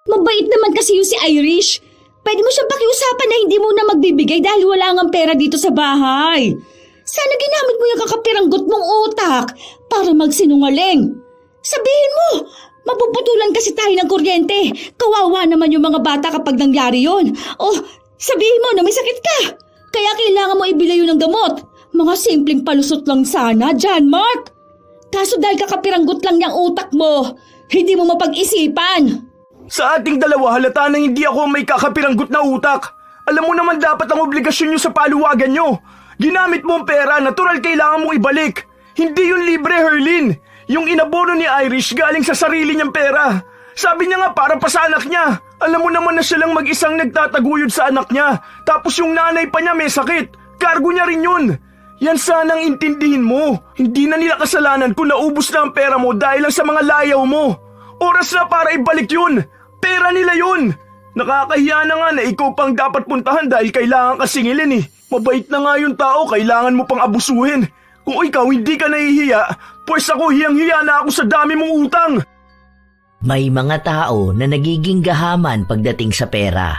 Mabait naman kasi yung si Irish. Pwede mo siyang pakiusapan na hindi mo na magbibigay dahil wala ngang pera dito sa bahay. Sana ginamit mo yung kakapiranggot mong utak para magsinungaling. Sabihin mo, mapuputulan kasi tayo ng kuryente. Kawawa naman yung mga bata kapag nangyari yun. O sabihin mo na may sakit ka. Kaya kailangan mo ibili yun ng gamot. Mga simpleng palusot lang sana, John Mark. Kaso dahil kakapiranggot lang yung utak mo, hindi mo mapag-isipan. Sa ating dalawa halata na hindi ako may kakapiranggot na utak. Alam mo naman dapat ang obligasyon nyo sa paluwagan nyo. Ginamit mo ang pera, natural kailangan mong ibalik. Hindi yun libre, Herlin. Yung inabono ni Irish galing sa sarili niyang pera. Sabi niya nga para pa sa anak niya. Alam mo naman na siya lang mag-isang nagtataguyod sa anak niya. Tapos yung nanay pa niya may sakit. Kargo niya rin yun. Yan sanang intindihin mo. Hindi na nila kasalanan kung naubos na ang pera mo dahil lang sa mga layaw mo. Oras na para ibalik yun. Pera nila yun. Nakakahiya na nga na ikaw pang dapat puntahan dahil kailangan ka singilin eh. Mabait na nga yung tao, kailangan mo pang abusuhin. Kung ikaw hindi ka nahihiya, pues ako hiyang-hiya na ako sa dami mong utang. May mga tao na nagiging gahaman pagdating sa pera.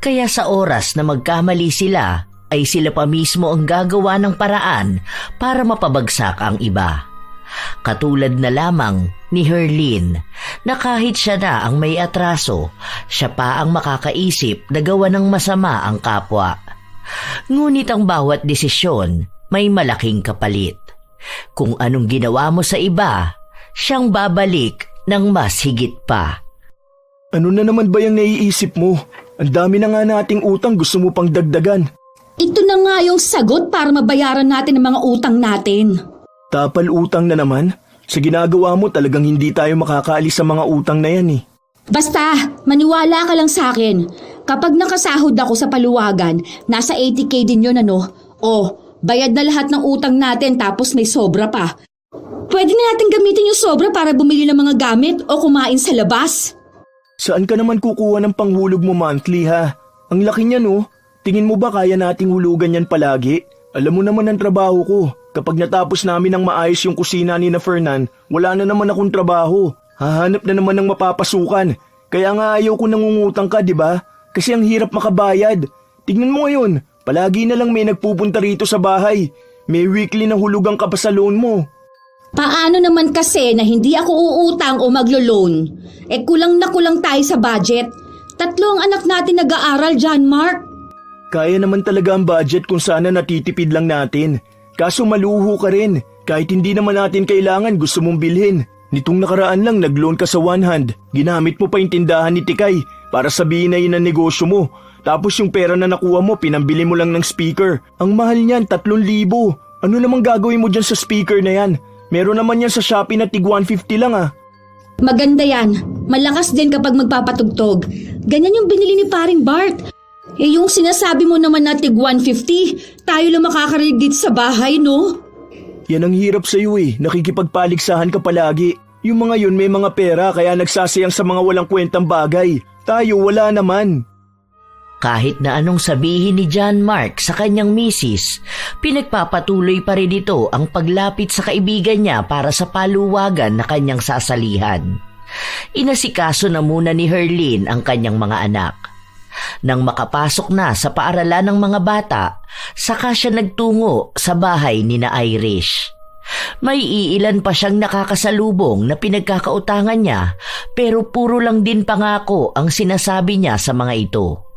Kaya sa oras na magkamali sila, ay sila pa mismo ang gagawa ng paraan para mapabagsak ang iba. Katulad na lamang ni Herlin na kahit siya na ang may atraso, siya pa ang makakaisip na gawa ng masama ang kapwa. Ngunit ang bawat desisyon may malaking kapalit. Kung anong ginawa mo sa iba, siyang babalik ng mas higit pa. Ano na naman ba yung naiisip mo? Ang dami na nga nating utang, gusto mo pang dagdagan. Ito na nga yung sagot para mabayaran natin ang mga utang natin. Tapal utang na naman? Sa ginagawa mo talagang hindi tayo makakaalis sa mga utang na yan eh. Basta, maniwala ka lang sa akin. Kapag nakasahod ako sa paluwagan, nasa 80K din yun ano? O, bayad na lahat ng utang natin tapos may sobra pa. Pwede na natin gamitin yung sobra para bumili ng mga gamit o kumain sa labas. Saan ka naman kukuha ng panghulog mo monthly ha? Ang laki niyan oh. Tingin mo ba kaya nating hulugan yan palagi? Alam mo naman ang trabaho ko. Kapag natapos namin ng maayos yung kusina ni na Fernan, wala na naman akong trabaho. Hahanap na naman ng mapapasukan. Kaya nga ayaw ko nangungutang ka, di ba? Kasi ang hirap makabayad. Tingnan mo ngayon, palagi na lang may nagpupunta rito sa bahay. May weekly na hulugan ka pa sa loan mo. Paano naman kasi na hindi ako uutang o maglo-loan? Kulang na kulang tayo sa budget. 3 ang anak natin nag-aaral, John Mark. Kaya naman talaga ang budget kung sana natitipid lang natin. Kaso maluho ka rin. Kahit hindi naman natin kailangan, gusto mong bilhin. Nitong nakaraan lang nag-loan ka sa one hand. Ginamit mo pa yung tindahan ni Tikay para sabihin na yun ang negosyo mo. Tapos yung pera na nakuha mo, pinambili mo lang ng speaker. Ang mahal niyan, 3,000. Ano namang gagawin mo dyan sa speaker na yan? Meron naman yan sa Shopee na tig 150 lang ah. Maganda yan. Malakas din kapag magpapatugtog. Ganyan yung binili ni paring Bart. Yung sinasabi mo naman na tig 150, tayo lang makakarinig dito sa bahay, no? Yan ang hirap sa'yo eh, nakikipagpaligsahan ka palagi. Yung mga yun may mga pera kaya nagsasayang sa mga walang kwentang bagay. Tayo wala naman. Kahit na anong sabihin ni John Mark sa kanyang misis, pinagpapatuloy pa rin ito ang paglapit sa kaibigan niya para sa paluwagan na kanyang sasalihan. Inasikaso na muna ni Herlin ang kanyang mga anak. Nang makapasok na sa paaralan ng mga bata, saka siya nagtungo sa bahay ni na Irish. May iilan pa siyang nakakasalubong na pinagkakautangan niya, pero puro lang din pangako ang sinasabi niya sa mga ito.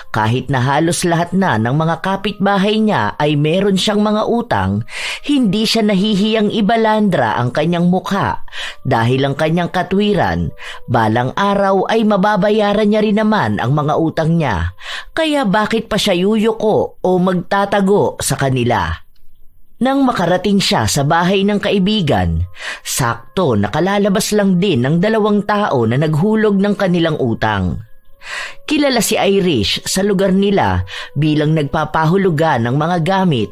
Kahit na halos lahat na ng mga kapitbahay niya ay meron siyang mga utang, hindi siya nahihiyang ibalandra ang kanyang mukha dahil ang kanyang katwiran, balang araw ay mababayaran niya rin naman ang mga utang niya, kaya bakit pa siya yuyuko o magtatago sa kanila? Nang makarating siya sa bahay ng kaibigan, sakto nakalalabas lang din ng 2 tao na naghulog ng kanilang utang. Kilala si Irish sa lugar nila bilang nagpapahulugan ng mga gamit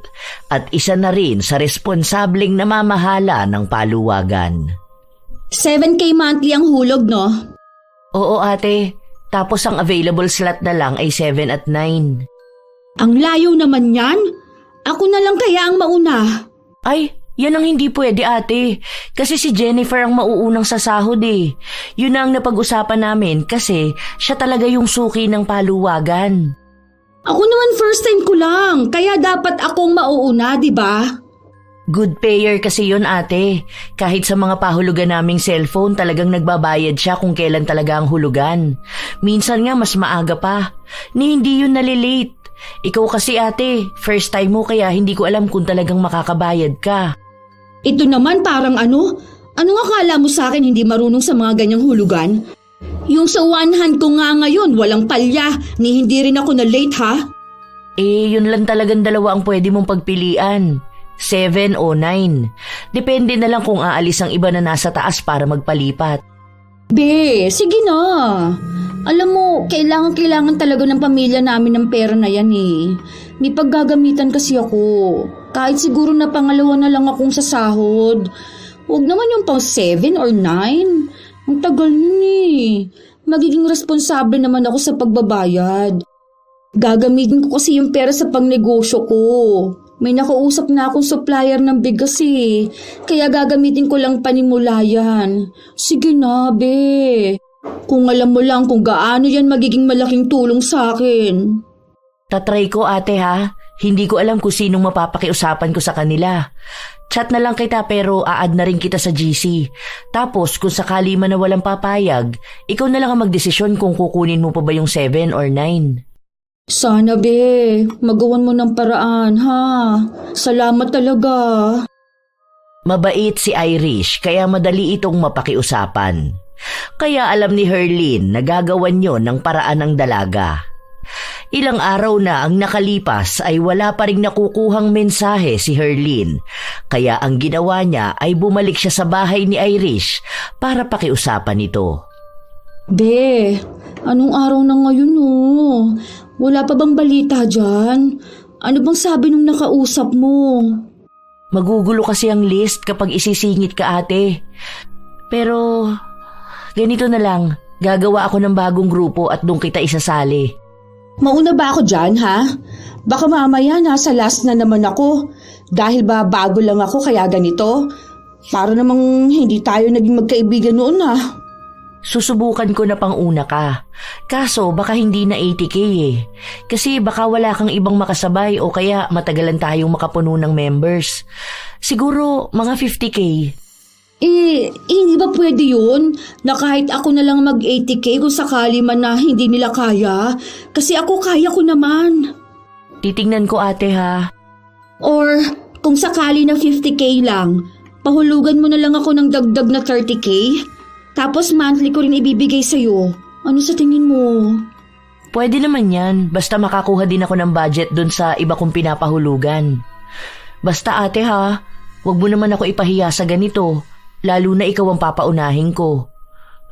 at isa na rin sa responsableng namamahala ng paluwagan. 7K monthly ang hulog, no? Oo ate, tapos ang available slot na lang ay 7 at 9. Ang layo naman yan. Ako na lang kaya ang mauna. Ay, Yan ang hindi pwede, ate. Kasi si Jennifer ang mauunang sasahod eh. Yun na ang napag-usapan namin kasi siya talaga yung suki ng paluwagan. Ako naman first time ko lang, kaya dapat akong mauuna, di ba? Good payer kasi yun, ate. Kahit sa mga pahulugan naming cellphone, talagang nagbabayad siya kung kailan talaga ang hulugan. Minsan nga mas maaga pa. Ni hindi yun nalilate. Ikaw kasi, ate, first time mo kaya hindi ko alam kung talagang makakabayad ka. Ito naman parang ano nga akala mo sa akin hindi marunong sa mga ganyang hulugan? Yung sa one hand ko nga ngayon, walang palya, ni hindi rin ako na late ha? Yun lang talagang dalawa ang pwede mong pagpilian. 7 o 9. Depende na lang kung aalis ang iba na nasa taas para magpalipat. Be, sige na. Alam mo, kailangan talaga ng pamilya namin ng pera na yan eh. May paggagamitan kasi ako. Kahit siguro na pangalawa na lang akong sasahod. Huwag naman yung pang 7 or 9. Ang tagal nun eh. Magiging responsable naman ako sa pagbabayad. Gagamitin ko kasi yung pera sa pangnegosyo ko. May nakausap na akong supplier ng bigas eh. Kaya gagamitin ko lang panimulayan. Sige na, be. Kung alam mo lang kung gaano yan magiging malaking tulong sa akin. Tatry ko, ate, ha? Hindi ko alam kung sinong mapapakiusapan ko sa kanila. Chat na lang kita pero a-add na rin kita sa GC. Tapos kung sakali man na walang papayag, ikaw na lang ang magdesisyon kung kukunin mo pa ba yung 7 or 9. Sana, be. Magawan mo ng paraan, ha? Salamat talaga. Mabait si Irish kaya madali itong mapakiusapan. Kaya alam ni Herlin na gagawan yon ng paraan ng dalaga. Ilang araw na ang nakalipas ay wala pa ring nakukuhang mensahe si Herlin. Kaya ang ginawa niya ay bumalik siya sa bahay ni Irish para pakiusapan ito. Be, anong araw na ngayon oh? Wala pa bang balita dyan? Ano bang sabi nung nakausap mo? Magugulo kasi ang list kapag isisingit ka, ate. Pero ganito na lang, gagawa ako ng bagong grupo at doon kita isasali. Mauna ba ako dyan, ha? Baka mamaya nasa last na naman ako. Dahil ba bago lang ako kaya ganito? Para namang hindi tayo naging magkaibigan noon, ha? Susubukan ko na pang una ka. Kaso baka hindi na 80k eh. Kasi baka wala kang ibang makasabay o kaya matagalan tayong makapuno ng members. Siguro mga 50k. Hindi ba pwede yun? Na kahit ako na lang mag-80k kung sakali man na hindi nila kaya? Kasi ako kaya ko naman. Titingnan ko, ate, ha? Or kung sakali na 50k lang, pahulugan mo na lang ako ng dagdag na 30k? Tapos monthly ko rin ibibigay sa'yo. Ano sa tingin mo? Pwede naman yan. Basta makakuha din ako ng budget dun sa iba kong pinapahulugan. Basta, ate, ha? Huwag mo naman ako ipahiya sa ganito. Lalo na ikaw ang papaunahin ko.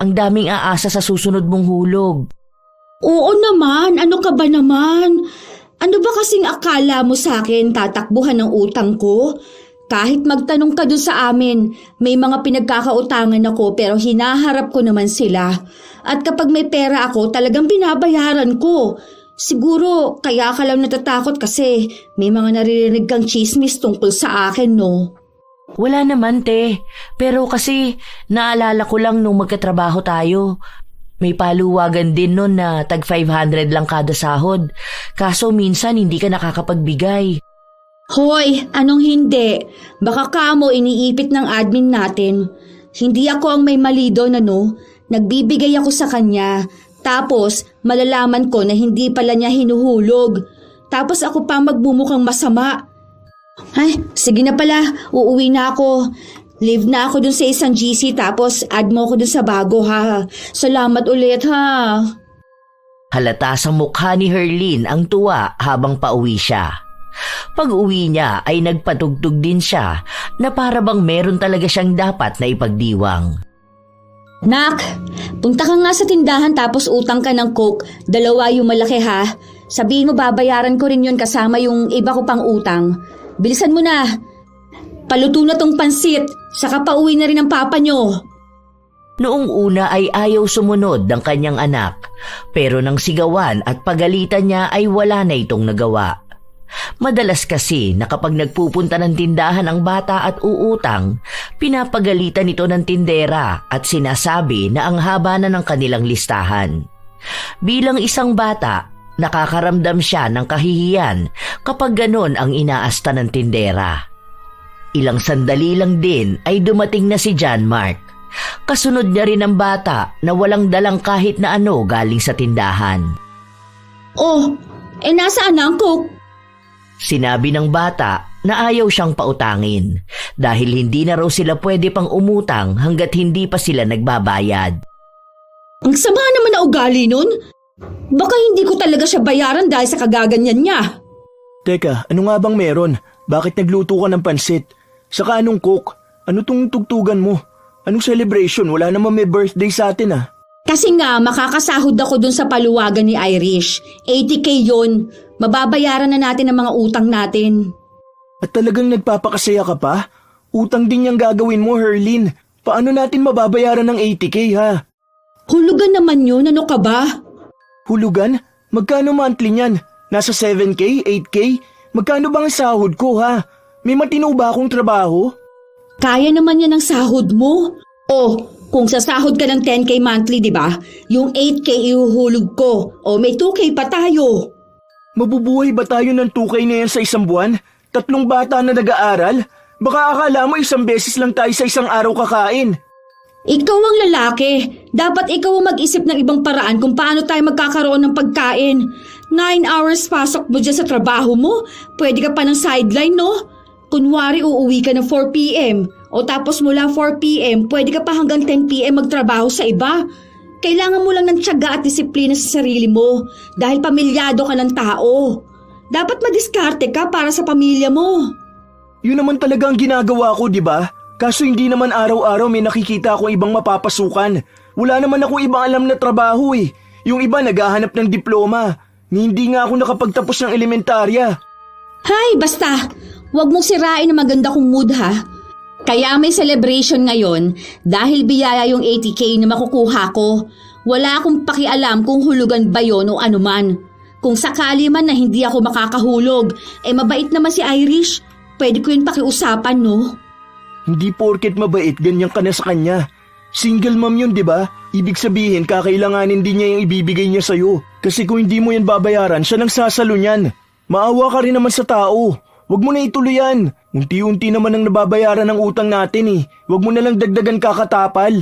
Ang daming aasa sa susunod mong hulog. Oo naman, ano ka ba naman? Ano ba kasing akala mo sa akin tatakbuhan ng utang ko? Kahit magtanong ka dun sa amin, may mga pinagkakautangan ako pero hinaharap ko naman sila. At kapag may pera ako, talagang binabayaran ko. Siguro kaya ka lang natatakot kasi may mga naririnig kang chismis tungkol sa akin, no? Wala naman, te. Pero kasi naalala ko lang nung magkatrabaho tayo. May paluwagan din nun na tag 500 lang kada sahod. Kaso minsan hindi ka nakakapagbigay. Hoy, anong hindi? Baka kamo iniipit ng admin natin. Hindi ako ang may mali doon, ano? Nagbibigay ako sa kanya. Tapos malalaman ko na hindi pala niya hinuhulog. Tapos ako pa magbumukhang masama. Ay, sige na pala, uuwi na ako. Leave na ako dun sa isang GC tapos add mo ako dun sa bago, ha. Salamat ulit, ha. Halata sa mukha ni Herlin ang tuwa habang pauwi siya. Pag-uwi niya ay nagpatugtog din siya na para bang meron talaga siyang dapat na ipagdiwang. Nak, punta ka nga sa tindahan tapos utang ka ng Coke. 2 yung malaki, ha. Sabihin mo babayaran ko rin yun kasama yung iba ko pang utang. Bilisan mo na. Paluto na tong pansit. Saka pauwi na rin ang papa nyo. Noong una ay ayaw sumunod ng kanyang anak. Pero nang sigawan at pagalitan niya ay wala na itong nagawa. Madalas kasi na kapag nagpupunta ng tindahan ang bata at uutang, pinapagalitan ito ng tindera at sinasabi na ang haba na ng kanilang listahan. Bilang isang bata, nakakaramdam siya ng kahihiyan kapag ganon ang inaasta ng tindera. Ilang sandali lang din ay dumating na si John Mark. Kasunod niya rin ang bata na walang dalang kahit na ano galing sa tindahan. Oh, nasaan na ang Coke? Sinabi ng bata na ayaw siyang pautangin dahil hindi na raw sila pwede pang umutang hanggat hindi pa sila nagbabayad. Ang sama naman na ugali nun. Baka hindi ko talaga siya bayaran dahil sa kagaganyan niya. Teka, ano nga bang meron? Bakit nagluto ka ng pansit? Saka anong cook? Ano tong tugtugan mo? Anong celebration? Wala naman may birthday sa atin ah. Kasi nga, makakasahod ako dun sa paluwagan ni Irish. 80K yun. Mababayaran na natin ang mga utang natin. At talagang nagpapakasaya ka pa? Utang din yung gagawin mo, Herlin. Paano natin mababayaran ng 80K ha? Hulugan naman yun, ano ka ba? Hulugan? Magkano monthly niyan? Nasa 7K? 8K? Magkano bang sahod ko ha? May matino ba akong trabaho? Kaya naman yan ang sahod mo. Oh, kung sasahod ka ng 10K monthly, di ba? Yung 8K ihuhulog ko. O may 2K pa tayo. Mabubuhay ba tayo ng 2K na yan sa isang buwan? 3 bata na nag-aaral? Baka akala mo isang beses lang tayo sa isang araw kakain. Ikaw ang lalaki. Dapat ikaw ang mag-isip ng ibang paraan kung paano tayo magkakaroon ng pagkain. 9 hours pasok mo dyan sa trabaho mo. Pwede ka pa ng sideline, no? Kunwari uuwi ka ng 4 p.m. O tapos mula 4 p.m. pwede ka pa hanggang 10 p.m. magtrabaho sa iba. Kailangan mo lang ng tiyaga at disiplina sa sarili mo dahil pamilyado ka ng tao. Dapat madiskarte ka para sa pamilya mo. Yun naman talaga ang ginagawa ko, di ba? Kaso hindi naman araw-araw may nakikita akong ibang mapapasukan. Wala naman akong ibang alam na trabaho eh. Yung iba naghahanap ng diploma. Hindi nga ako nakapagtapos ng elementarya. Hay, basta. Huwag mong sirain ang maganda kong mood ha. Kaya may celebration ngayon dahil biyaya yung 80K na makukuha ko. Wala akong pakialam kung hulugan ba yun o anuman. Kung sakali man na hindi ako makakahulog, mabait naman si Irish. Pwede ko yun pakiusapan, no? Hindi porket mabait, ganyan ka na sa kanya. Single mom yun, di ba? Ibig sabihin, kakailanganin din niya yung ibibigay niya sa'yo. Kasi kung hindi mo yan babayaran, siya nang sasalo niyan. Maawa ka rin naman sa tao. Huwag mo na ituloy yan. Unti-unti naman ang nababayaran ng utang natin eh. Huwag mo na lang dagdagan kakatapal.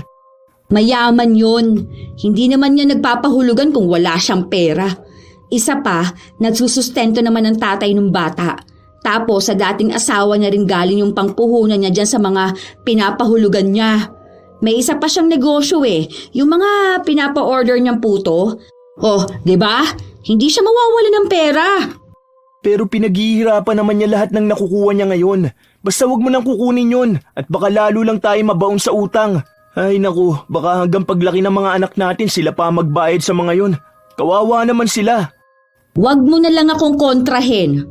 Mayaman yun. Hindi naman niya nagpapahulugan kung wala siyang pera. Isa pa, nagsusustento naman ng tatay ng bata. Tapos sa dating asawa niya rin galing yung pangpuhunan niya dyan sa mga pinapahulugan niya. May isa pa siyang negosyo eh, yung mga pinapa-order niyang puto. Oh, di ba? Hindi siya mawawala ng pera. Pero pinaghihirapan naman niya lahat ng nakukuha niya ngayon. Basta wag mo nang kukunin yun at baka lalo lang tayo mabaon sa utang. Ay naku, baka hanggang paglaki ng mga anak natin sila pa magbayad sa mga yun. Kawawa naman sila. Wag mo na lang akong kontrahin.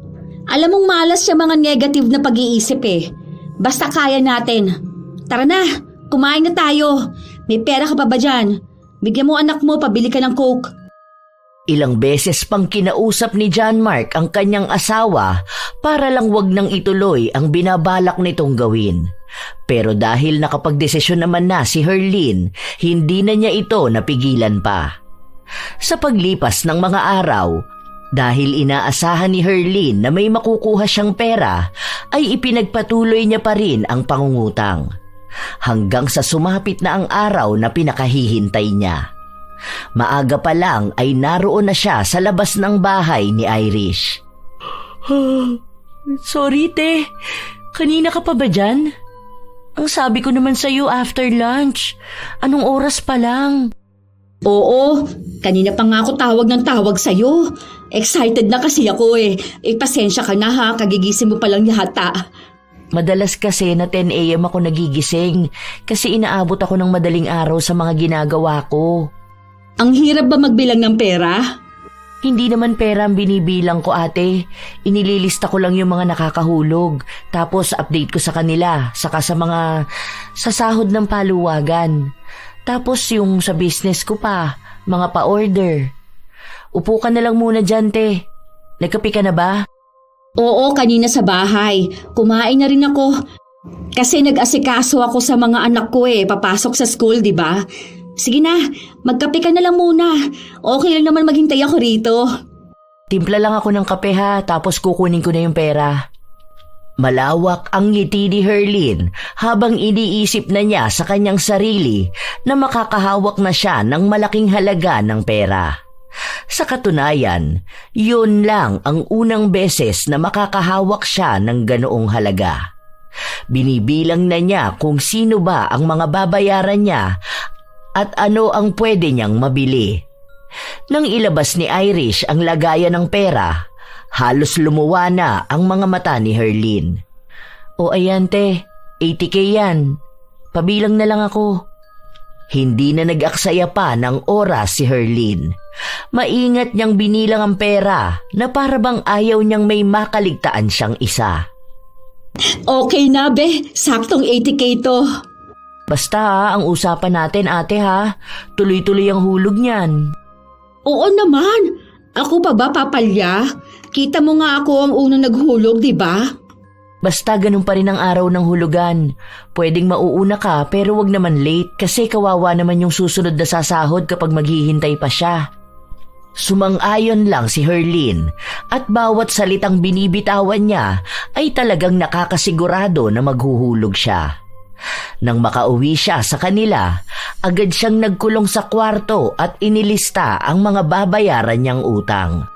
Alam mong malas siya mga negative na pag-iisip eh. Basta kaya natin. Tara na, kumain na tayo. May pera ka pa ba dyan? Bigyan mo anak mo, pabili ka ng Coke. Ilang beses pang kinausap ni John Mark ang kanyang asawa para lang wag nang ituloy ang binabalak nitong gawin. Pero dahil nakapagdesisyon naman na si Herlin, hindi na niya ito napigilan pa. Sa paglipas ng mga araw, dahil inaasahan ni Herlin na may makukuha siyang pera, ay ipinagpatuloy niya pa rin ang pangungutang. Hanggang sa sumapit na ang araw na pinakahihintay niya. Maaga pa lang ay naroon na siya sa labas ng bahay ni Irish. Sorry, te. Kanina ka pa ba dyan? Ang sabi ko naman sa'yo after lunch. Anong oras pa lang? Oo, kanina pa nga ako tawag ng tawag sa'yo. Excited na kasi ako eh. Pasensya ka na ha, kagigising mo pa lang yata. Madalas kasi na 10 a.m. ako nagigising kasi inaabot ako ng madaling araw sa mga ginagawa ko. Ang hirap ba magbilang ng pera? Hindi naman pera ang binibilang ko, ate. Inililista ko lang yung mga nakakahulog. Tapos update ko sa kanila, saka sa mga sasahod ng paluwagan. Tapos yung sa business ko pa, mga pa-order. Upo ka na lang muna dyan, te. Nagkape ka na ba? Oo, kanina sa bahay. Kumain na rin ako. Kasi nag-asikaso ako sa mga anak ko papasok sa school, di ba? Sige na, magkape ka na lang muna. Okay lang naman maghintay ako rito. Timpla lang ako ng kape ha, tapos kukunin ko na yung pera. Malawak ang ngiti ni Herlin habang iniisip na niya sa kanyang sarili na makakahawak na siya ng malaking halaga ng pera. Sa katunayan, yun lang ang unang beses na makakahawak siya ng ganoong halaga. Binibilang na niya kung sino ba ang mga babayaran niya at ano ang pwede niyang mabili. Nang ilabas ni Irish ang lagayan ng pera, halos lumuwa na ang mga mata ni Herlin. O ayan te, 80K yan. Pabilang na lang ako. Hindi na nag-aksaya pa ng oras si Herlin. Maingat niyang binilang ang pera na parabang ayaw niyang may makaligtaan siyang isa. Okay na be, saktong 80K to. Basta ang usapan natin ate ha, tuloy-tuloy ang hulog niyan. Oo naman, ako pa ba papalya? Kita mo nga ako ang unang naghulog, di ba? Basta ganun pa rin ang araw ng hulugan. Pwedeng mauuna ka pero wag naman late kasi kawawa naman yung susunod na sasahod kapag maghihintay pa siya. Sumang-ayon lang si Herlin at bawat salitang binibitawan niya ay talagang nakakasigurado na maghuhulog siya. Nang makauwi siya sa kanila, agad siyang nagkulong sa kwarto at inilista ang mga babayaran niyang utang.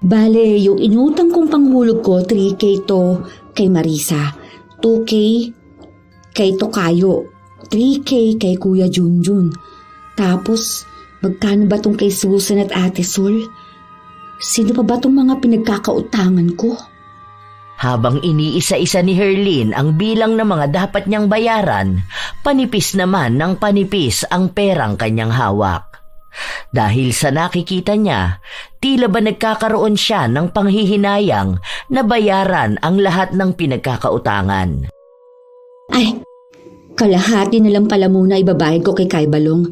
Bale, yung inutang kong panghulog ko, 3K to kay Marisa, 2K kay Tokayo, 3K kay Kuya Junjun. Tapos, magkano ba tong kay Susan at Ate Sol? Sino pa ba tong mga pinagkakautangan ko? Habang iniisa-isa ni Herlin ang bilang ng mga dapat niyang bayaran, panipis naman ng panipis ang perang kanyang hawak. Dahil sa nakikita niya, tila ba nagkakaroon siya ng panghihinayang na bayaran ang lahat ng pinagkakautangan. Ay, kalahati na lang pala muna ibabayad ko kay Balong.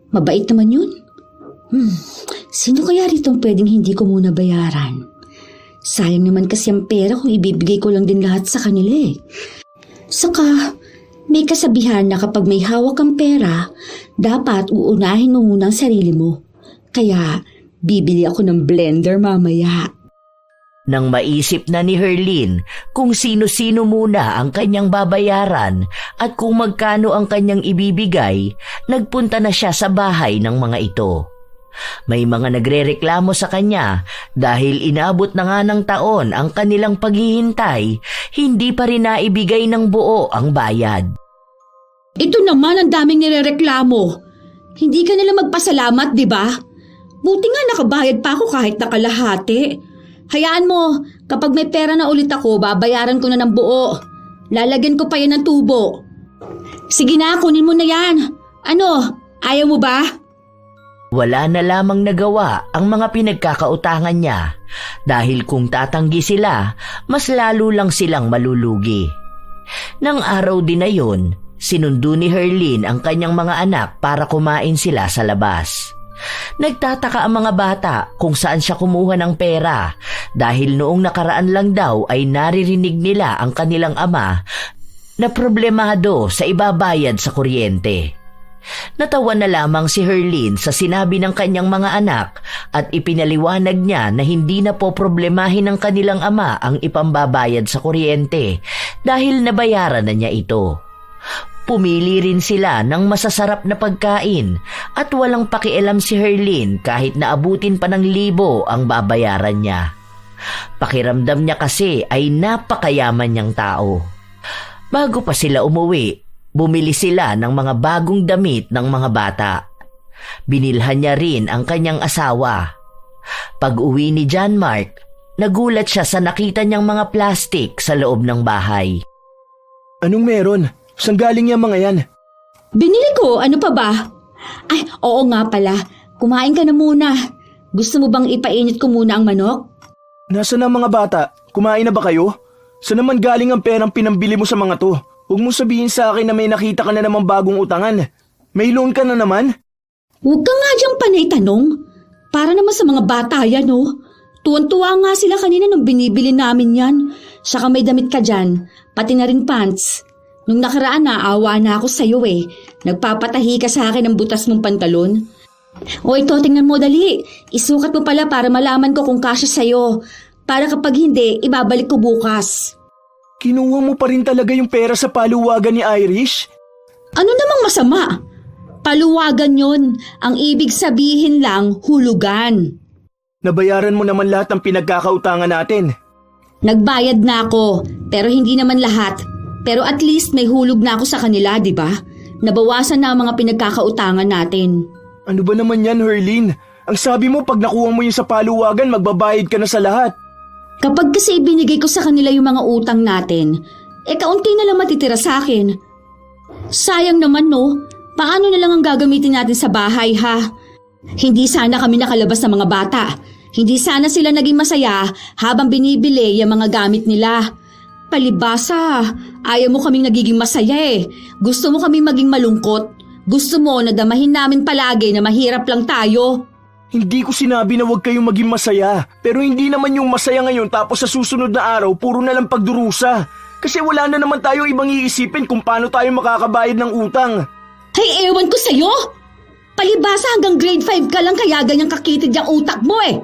Mabait naman yun. Sino kaya rito pwedeng hindi ko muna bayaran? Sayang naman kasi ang pera kung ibibigay ko lang din lahat sa kanila Saka, may kasabihan na kapag may hawak ang pera, dapat uunahin mo muna ang sarili mo. Kaya, bibili ako ng blender mamaya. Nang maisip na ni Herlin kung sino-sino muna ang kanyang babayaran at kung magkano ang kanyang ibibigay, nagpunta na siya sa bahay ng mga ito. May mga nagrereklamo sa kanya dahil inabot na nga ng taon ang kanilang paghihintay, hindi pa rin naibigay ng buo ang bayad. Ito naman ang daming nirereklamo. Hindi ka nila magpasalamat, di ba? Buti nga nakabayad pa ako kahit nakalahati. Hayaan mo, kapag may pera na ulit ako, babayaran ko na ng buo. Lalagyan ko pa yan ng tubo. Sige na, kunin mo na yan. Ano, ayaw mo ba? Wala na lamang nagawa ang mga pinagkakautangan niya dahil kung tatanggi sila, mas lalo lang silang malulugi. Nang araw din na yun, sinundo ni Herlin ang kanyang mga anak para kumain sila sa labas. Nagtataka ang mga bata kung saan siya kumuha ng pera dahil noong nakaraan lang daw ay naririnig nila ang kanilang ama na problemado sa ibabayad sa kuryente. Natawa na lamang si Herlin sa sinabi ng kanyang mga anak at ipinaliwanag niya na hindi na po problemahin ng kanilang ama ang ipambabayad sa kuryente dahil nabayaran na niya ito. Pumili rin sila ng masasarap na pagkain at walang pakialam si Herlin kahit naabutin pa ng 1,000 ang babayaran niya. Pakiramdam niya kasi ay napakayaman niyang tao. Bago pa sila umuwi, bumili sila ng mga bagong damit ng mga bata. Binilhan niya rin ang kanyang asawa. Pag-uwi ni John Mark, nagulat siya sa nakita niyang mga plastik sa loob ng bahay. Anong meron? Saan galing yung mga yan? Binili ko, ano pa ba? Ay, oo nga pala. Kumain ka na muna. Gusto mo bang ipainit ko muna ang manok? Nasaan ang mga bata? Kumain na ba kayo? Saan naman galing ang perang pinambili mo sa mga to? Huwag mo sabihin sa akin na may nakita ka na namang bagong utangan. May loan ka na naman? Huwag ka nga diyang panay tanong. Para naman sa mga bata yan, oh. Tuwan-tuwa nga sila kanina nung binibili namin yan. Saka may damit ka dyan, pati na rin pants. Nung nakaraan naawa na ako sa'yo eh. Nagpapatahi ka sa akin ng butas mong pantalon. O ito, tingnan mo dali. Isukat mo pala para malaman ko kung kasya sa'yo. Para kapag hindi, ibabalik ko bukas. Kinuha mo pa rin talaga yung pera sa paluwagan ni Irish? Ano namang masama? Paluwagan yon. Ang ibig sabihin lang, hulugan. Nabayaran mo naman lahat ng pinagkakautangan natin. Nagbayad na ako, pero hindi naman lahat. Pero at least may hulog na ako sa kanila, di ba? Nabawasan na ang mga pinagkakautangan natin. Ano ba naman yan, Herlin? Ang sabi mo pag nakuha mo yun sa paluwagan, magbabayad ka na sa lahat. Kapag kasi ibinigay ko sa kanila yung mga utang natin, kaunti na lang matitira sa akin. Sayang naman no, paano na lang ang gagamitin natin sa bahay ha? Hindi sana kami nakalabas ng mga bata. Hindi sana sila naging masaya habang binibili yung mga gamit nila. Palibasa, ayaw mo kaming nagiging masaya eh. Gusto mo kaming maging malungkot. Gusto mo na damahin namin palagi na mahirap lang tayo. Hindi ko sinabi na huwag kayong maging masaya. Pero hindi naman yung masaya ngayon tapos sa susunod na araw puro na lang pagdurusa. Kasi wala na naman tayo ibang iisipin kung paano tayo makakabayad ng utang. Hay ewan ko sa'yo! Palibasa hanggang grade 5 ka lang kaya ganyang kakitid yung utak mo eh.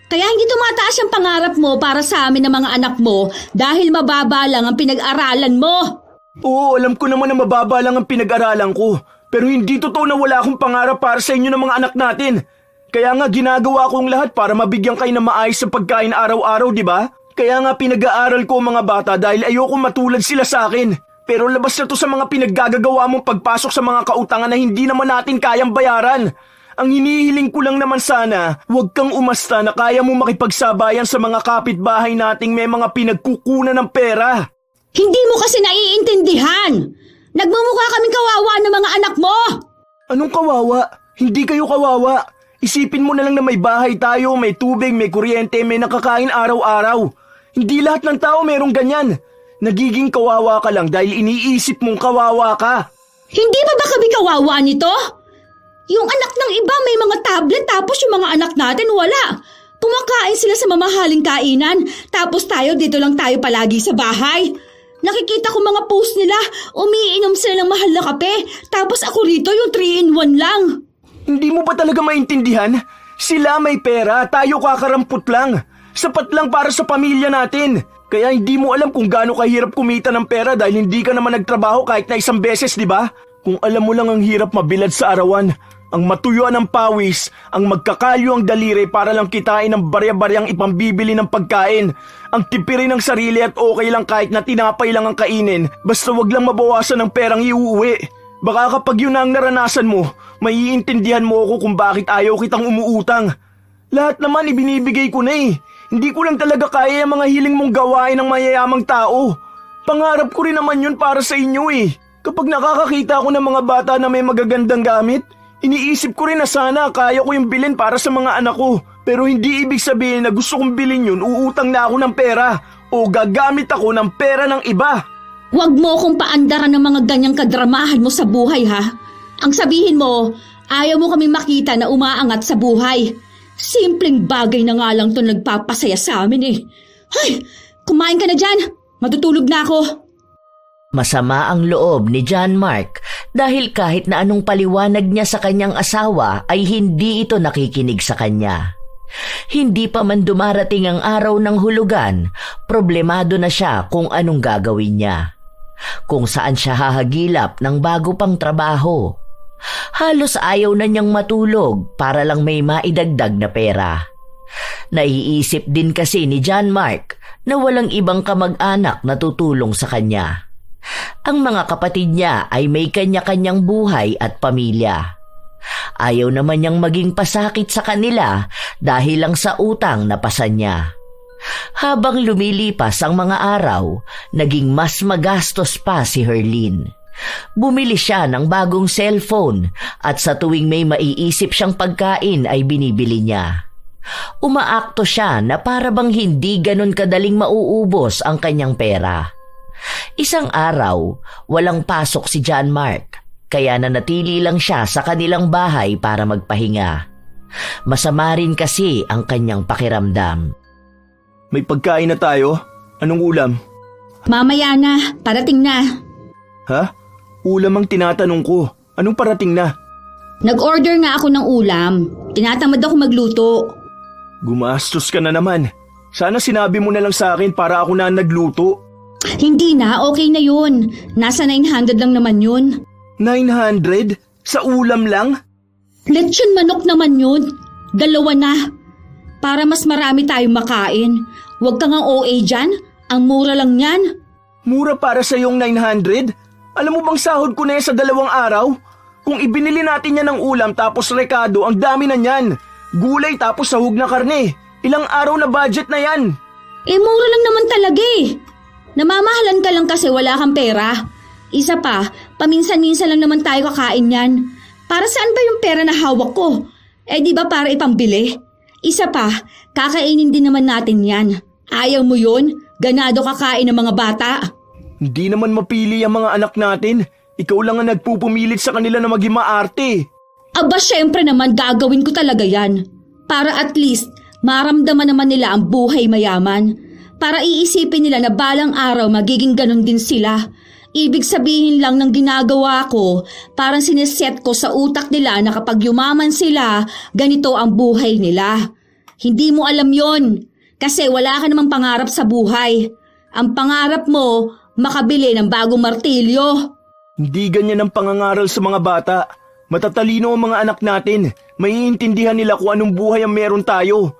Kaya hindi tumataas yung pangarap mo para sa amin ng mga anak mo dahil mababa lang ang pinag-aralan mo. Oo, alam ko naman na mababa lang ang pinag-aralan ko. Pero hindi totoo na wala akong pangarap para sa inyo ng mga anak natin. Kaya nga ginagawa ko ang lahat para mabigyan kayo ng maayos sa pagkain araw-araw, di ba? Kaya nga pinag-aaral ko ang mga bata dahil ayoko matulad sila sa akin. Pero labas na to sa mga pinaggagawa mong pagpasok sa mga kautangan na hindi naman natin kayang bayaran. Ang hinihiling ko lang naman sana, huwag kang umasta na kaya mo makipagsabayan sa mga kapitbahay nating may mga pinagkukunan ng pera. Hindi mo kasi naiintindihan. Nagmumukha kaming kawawa ng mga anak mo. Anong kawawa? Hindi kayo kawawa. Isipin mo na lang na may bahay tayo, may tubig, may kuryente, may nakakain araw-araw. Hindi lahat ng tao merong ganyan. Nagiging kawawa ka lang dahil iniisip mong kawawa ka. Hindi ba kami kawawa nito? Yung anak ng iba may mga tablet tapos yung mga anak natin wala. Kumakain sila sa mamahaling kainan tapos tayo dito lang tayo palagi sa bahay. Nakikita ko mga post nila, umiinom sila ng mahal na kape tapos ako rito yung 3-in-1 lang. Hindi mo ba talaga maintindihan? Sila may pera, tayo kakarampot lang. Sapat lang para sa pamilya natin. Kaya hindi mo alam kung gaano kahirap kumita ng pera dahil hindi ka naman nagtrabaho kahit na isang beses, di ba? Kung alam mo lang ang hirap mabilad sa arawan, ang matuyuan ng pawis, ang magkakalyo ang daliri para lang kitain ng barya-baryang ipambibili ng pagkain, ang tipirin ng sarili at okay lang kahit na tinapay lang ang kainin, basta wag lang mabawasan ng perang iuuwi. Baka kapag yun ang naranasan mo, maiintindihan mo ako kung bakit ayaw kitang umuutang. Lahat naman ibinibigay ko na eh. Hindi ko lang talaga kaya yung mga hiling mong gawain ng mayayamang tao. Pangarap ko rin naman yun para sa inyo eh. Kapag nakakakita ako ng mga bata na may magagandang gamit, iniisip ko rin na sana kaya ko yung bilhin para sa mga anak ko. Pero hindi ibig sabihin na gusto kong bilhin yun, uutang na ako ng pera o gagamit ako ng pera ng iba. Huwag mo akong paandaran ng mga ganyang kadramahan mo sa buhay ha. Ang sabihin mo, ayaw mo kami makita na umaangat sa buhay. Simpleng bagay na nga lang to nagpapasaya sa amin eh. Hay, kumain ka na dyan. Matutulog na ako. Masama ang loob ni John Mark dahil kahit na anong paliwanag niya sa kanyang asawa ay hindi ito nakikinig sa kanya. Hindi pa man dumarating ang araw ng hulugan, problemado na siya kung anong gagawin niya. Kung saan siya hahagilap ng bago pang trabaho. Halos ayaw na niyang matulog para lang may maidagdag na pera. Naiisip din kasi ni John Mark na walang ibang kamag-anak na tutulong sa kanya. Ang mga kapatid niya ay may kanya-kanyang buhay at pamilya. Ayaw naman niyang maging pasakit sa kanila dahil lang sa utang na pasan niya. Habang lumilipas ang mga araw, naging mas magastos pa si Herlin. Bumili siya ng bagong cellphone at sa tuwing may maiisip siyang pagkain ay binibili niya. Umaakto siya na para bang hindi ganon kadaling mauubos ang kanyang pera. Isang araw, walang pasok si John Mark, kaya nanatili lang siya sa kanilang bahay para magpahinga. Masama rin kasi ang kanyang pakiramdam. May pagkain na tayo? Anong ulam? Mamaya na, parating na. Ha? Ulam ang tinatanong ko. Anong parating na? Nag-order nga ako ng ulam. Tinatamad ako magluto. Gumastos ka na naman. Sana sinabi mo na lang sa akin para ako na nagluto. Hindi na, okay na yun. Nasa 900 lang naman yun. 900? Sa ulam lang? Lechon manok naman yun. 2 na. Para mas marami tayong makain. Huwag kang OA dyan. Ang mura lang yan. Mura para sa iyong 900? Alam mo bang sahod ko na yan sa 2 araw? Kung ibinili natin yan ng ulam tapos rekado, ang dami na yan. Gulay tapos sahog na karne. Ilang araw na budget na yan. Mura lang naman talaga eh. Namamahalan ka lang kasi wala kang pera. Isa pa, paminsan-minsan lang naman tayo kakain yan. Para saan ba yung pera na hawak ko? Di ba para ipambili? Isa pa, kakainin din naman natin yan. Ayaw mo yun? Ganado kakain ng mga bata. Hindi naman mapili ang mga anak natin. Ikaw lang ang nagpupumilit sa kanila na maging maarte. Aba, syempre naman gagawin ko talaga yan. Para at least, maramdaman naman nila ang buhay mayaman. Para iisipin nila na balang araw magiging ganon din sila. Ibig sabihin lang ng ginagawa ko, parang sineset ko sa utak nila na kapag yumaman sila, ganito ang buhay nila. Hindi mo alam yon, kasi wala ka namang pangarap sa buhay. Ang pangarap mo, makabili ng bagong martilyo. Hindi ganyan ang pangangaral sa mga bata. Matatalino ang mga anak natin. Maiintindihan nila kung anong buhay ang meron tayo.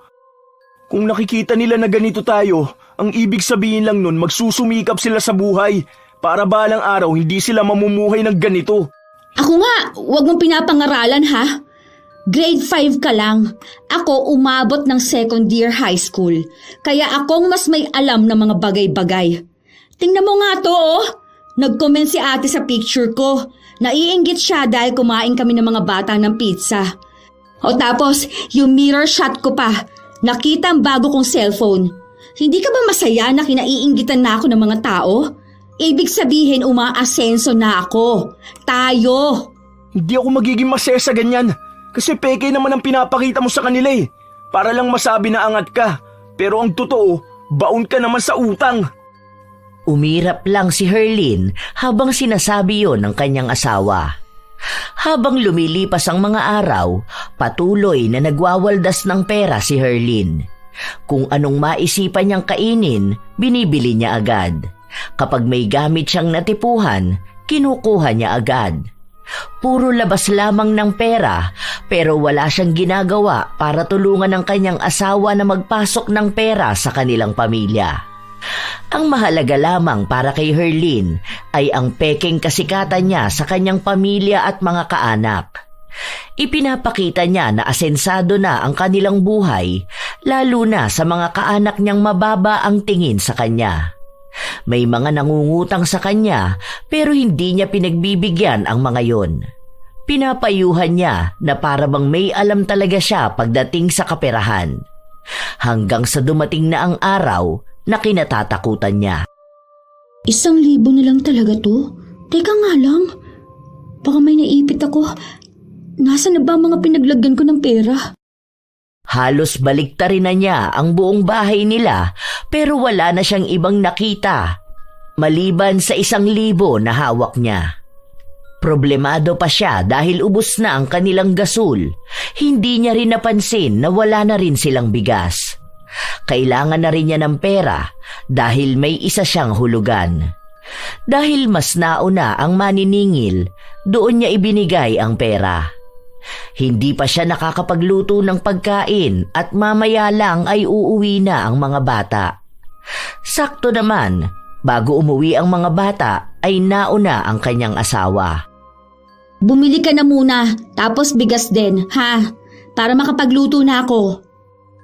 Kung nakikita nila na ganito tayo, ang ibig sabihin lang nun magsusumikap sila sa buhay para balang araw hindi sila mamumuhay ng ganito. Ako nga, wag mong pinapangaralan ha. Grade 5 ka lang. Ako umabot ng second year high school. Kaya akong mas may alam ng mga bagay-bagay. Tingnan mo nga to oh. Nag-comment si ate sa picture ko. Naiinggit siya dahil kumain kami ng mga bata ng pizza. O tapos, yung mirror shot ko pa. Nakita ang bago kong cellphone. Hindi ka ba masaya na kinaiinggitan na ako ng mga tao? Ibig sabihin umaasenso na ako. Tayo. Hindi ako magiging masaya sa ganyan. Kasi peke naman ang pinapakita mo sa kanila eh. Para lang masabi na angat ka. Pero ang totoo, baon ka naman sa utang. Umirap lang si Herlin habang sinasabi yon ng kanyang asawa. Habang lumilipas ang mga araw, patuloy na nagwawaldas ng pera si Herlin. Kung anong maisipan niyang kainin, binibili niya agad. Kapag may gamit siyang natipuhan, kinukuha niya agad. Puro labas lamang ng pera, pero wala siyang ginagawa para tulungan ang kanyang asawa na magpasok ng pera sa kanilang pamilya. Ang mahalaga lamang para kay Herlin ay ang pekeng kasikatan niya sa kanyang pamilya at mga kaanak. Ipinapakita niya na asensado na ang kanilang buhay, lalo na sa mga kaanak niyang mababa ang tingin sa kanya. May mga nangungutang sa kanya pero hindi niya pinagbibigyan ang mga yon. Pinapayuhan niya na para bang may alam talaga siya pagdating sa kaperahan. Hanggang sa dumating na ang araw na kinatatakutan niya. 1,000 na lang talaga to? Teka nga lang. Baka may naipit ako. Nasaan na ba ang mga pinaglagyan ko ng pera? Halos baliktarin na niya ang buong bahay nila pero wala na siyang ibang nakita maliban sa 1,000 na hawak niya. Problemado pa siya dahil ubos na ang kanilang gasol. Hindi niya rin napansin na wala na rin silang bigas. Kailangan na rin niya ng pera dahil may isa siyang hulugan. Dahil mas nauna ang maniningil, doon niya ibinigay ang pera. Hindi pa siya nakakapagluto ng pagkain at mamaya lang ay uuwi na ang mga bata. Sakto naman, bago umuwi ang mga bata ay nauna ang kanyang asawa. Bumili ka na muna, tapos bigas din, ha? Para makapagluto na ako.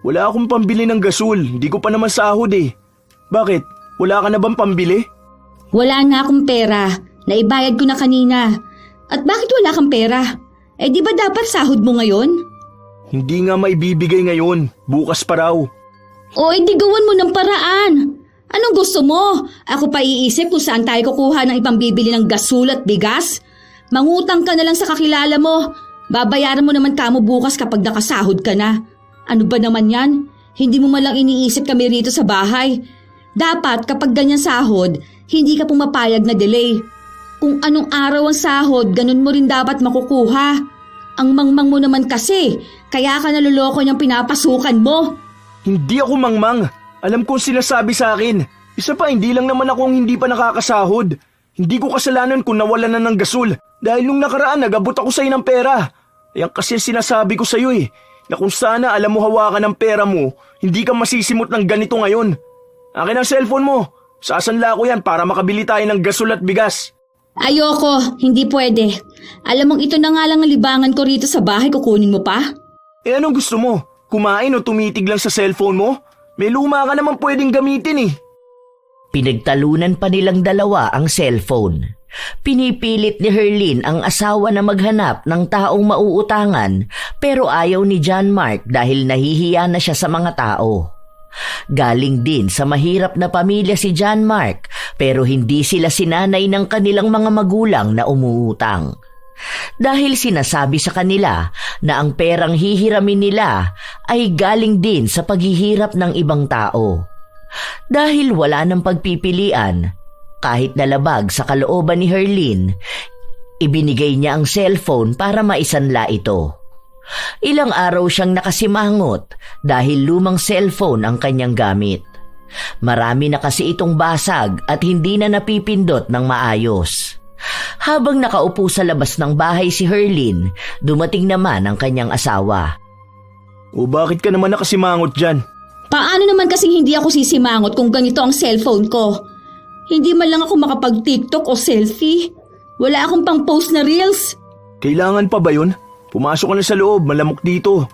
Wala akong pambili ng gasol. Hindi ko pa naman sahod eh. Bakit? Wala ka na bang pambili? Wala na akong pera. Naibayad ko na kanina. At bakit wala kang pera? Di ba dapat sahod mo ngayon? Hindi nga maibibigay ngayon. Bukas pa raw. Di gawan mo ng paraan. Anong gusto mo? Ako pa iisip kung saan tayo kukuha ng ipambibili ng gasol at bigas? Mangutang ka na lang sa kakilala mo. Babayaran mo naman kamo bukas kapag nakasahod ka na. Ano ba naman yan? Hindi mo malang iniisip kami rito sa bahay. Dapat kapag ganyan sahod, hindi ka pumapayag na delay. Kung anong araw ang sahod, ganun mo rin dapat makukuha. Ang mangmang mo naman kasi, kaya ka naluloko niyang pinapasukan mo. Hindi ako mangmang. Alam kong sinasabi sa akin. Isa pa, hindi lang naman akong hindi pa nakakasahod. Hindi ko kasalanan kung nawalan na ng gasol. Dahil nung nakaraan, nag-abot ako sa'yo ng pera. Yan kasi sinasabi ko sa'yo na kung sana alam mo hawakan ng pera mo, hindi ka masisimot ng ganito ngayon. Akin ang cellphone mo. Sasanla ko yan para makabili tayo ng gasol at bigas. Ayoko, hindi pwede. Alam mong ito na nga lang ang libangan ko rito sa bahay, kukunin mo pa? Anong gusto mo? Kumain o tumitig lang sa cellphone mo? May luma ka naman pwedeng gamitin. Pinagtalunan pa nilang dalawa ang cellphone. Pinipilit ni Herlin ang asawa na maghanap ng taong mauutangan pero ayaw ni John Mark dahil nahihiya na siya sa mga tao. Galing din sa mahirap na pamilya si John Mark pero hindi sila sinanay ng kanilang mga magulang na umuutang. Dahil sinasabi sa kanila na ang perang hihiramin nila ay galing din sa paghihirap ng ibang tao. Dahil wala ng pagpipilian, kahit nalabag sa kalooban ni Herlin, ibinigay niya ang cellphone para maisanla ito. Ilang araw siyang nakasimangot dahil lumang cellphone ang kanyang gamit. Marami na kasi itong basag at hindi na napipindot ng maayos. Habang nakaupo sa labas ng bahay si Herlin, dumating naman ang kanyang asawa. O bakit ka naman nakasimangot dyan? Paano naman kasing hindi ako sisimangot kung ganito ang cellphone ko? Hindi man lang ako makapag-TikTok o selfie. Wala akong pang-post na reels. Kailangan pa ba yun? Pumasok ka na sa loob, malamok dito.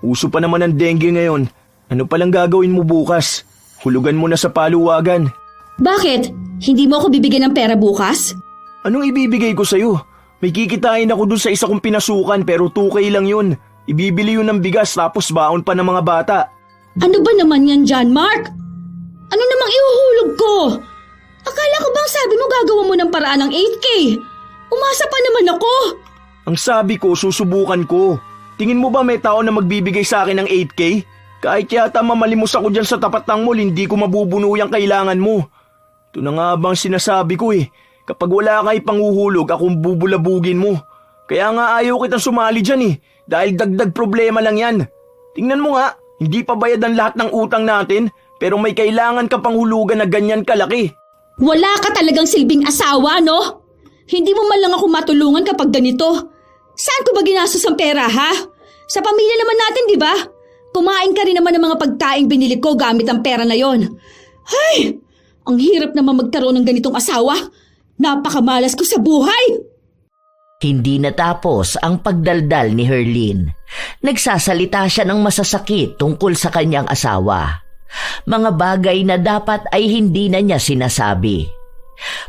Uso pa naman ang dengue ngayon. Ano palang gagawin mo bukas? Hulugan mo na sa paluwagan. Bakit? Hindi mo ako bibigyan ng pera bukas? Anong ibibigay ko sa'yo? May kikitain ako dun sa isa kong pinasukan pero 2K lang yun. Ibibili yun ng bigas tapos baon pa ng mga bata. Ano ba naman yan, John Mark? Ano namang ihuhulog ko? Akala ko bang sabi mo gagawa mo ng paraan ng 8K? Umasa pa naman ako. Ang sabi ko, susubukan ko. Tingin mo ba may tao na magbibigay sa akin ng 8K? Kahit yata mamalimos ako dyan sa tapat ng mall, hindi ko mabubuno yung kailangan mo. Ito na nga bang sinasabi ko Kapag wala ka ipanghuhulog, akong bubulabugin mo. Kaya nga ayaw kitang sumali dyan dahil dagdag problema lang yan. Tingnan mo nga, hindi pa bayad ang lahat ng utang natin, pero may kailangan ka pang hulugan na ganyan kalaki. Wala ka talagang silbing asawa, no? Hindi mo man lang ako matulungan kapag ganito. Saan ko ba ginastos ang pera, ha? Sa pamilya naman natin, di ba? Kumain ka rin naman ng mga pagkaing binili ko gamit ang pera na yon. Ay! Ang hirap naman magkaroon ng ganitong asawa. Napakamalas ko sa buhay! Hindi natapos ang pagdaldal ni Herlin. Nagsasalita siya ng masasakit tungkol sa kanyang asawa. Mga bagay na dapat ay hindi na niya sinasabi.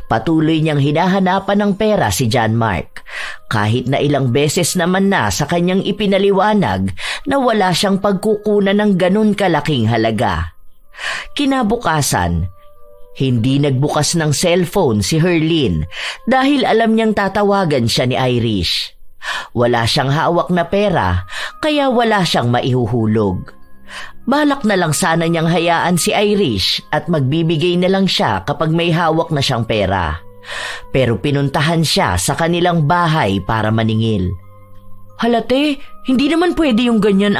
Patuloy niyang hinahanapan ng pera si John Mark. Kahit na ilang beses naman na sa kanyang ipinaliwanag na wala siyang pagkukunan ng ganun kalaking halaga. Kinabukasan, hindi nagbukas ng cellphone si Herlin dahil alam niyang tatawagan siya ni Irish. Wala siyang hawak na pera kaya wala siyang maihuhulog. Balak na lang sana niyang hayaan si Irish at magbibigay na lang siya kapag may hawak na siyang pera. Pero pinuntahan siya sa kanilang bahay para maningil. Halate, hindi naman pwede yung ganyan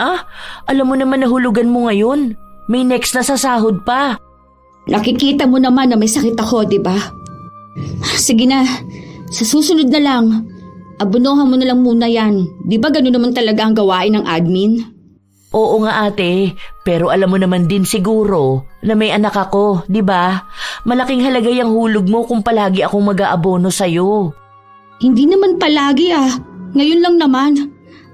Alam mo naman na hulugan mo ngayon. May next na sa sahod pa. Nakikita mo naman na may sakit ako, di ba? Sige na, sa susunod na lang, abunuhan mo na lang muna yan. Di ba gano'n naman talaga ang gawain ng admin? Oo nga ate, pero alam mo naman din siguro na may anak ako, di ba? Malaking halaga yung hulog mo kung palagi akong mag-aabono sa'yo. Hindi naman palagi Ngayon lang naman.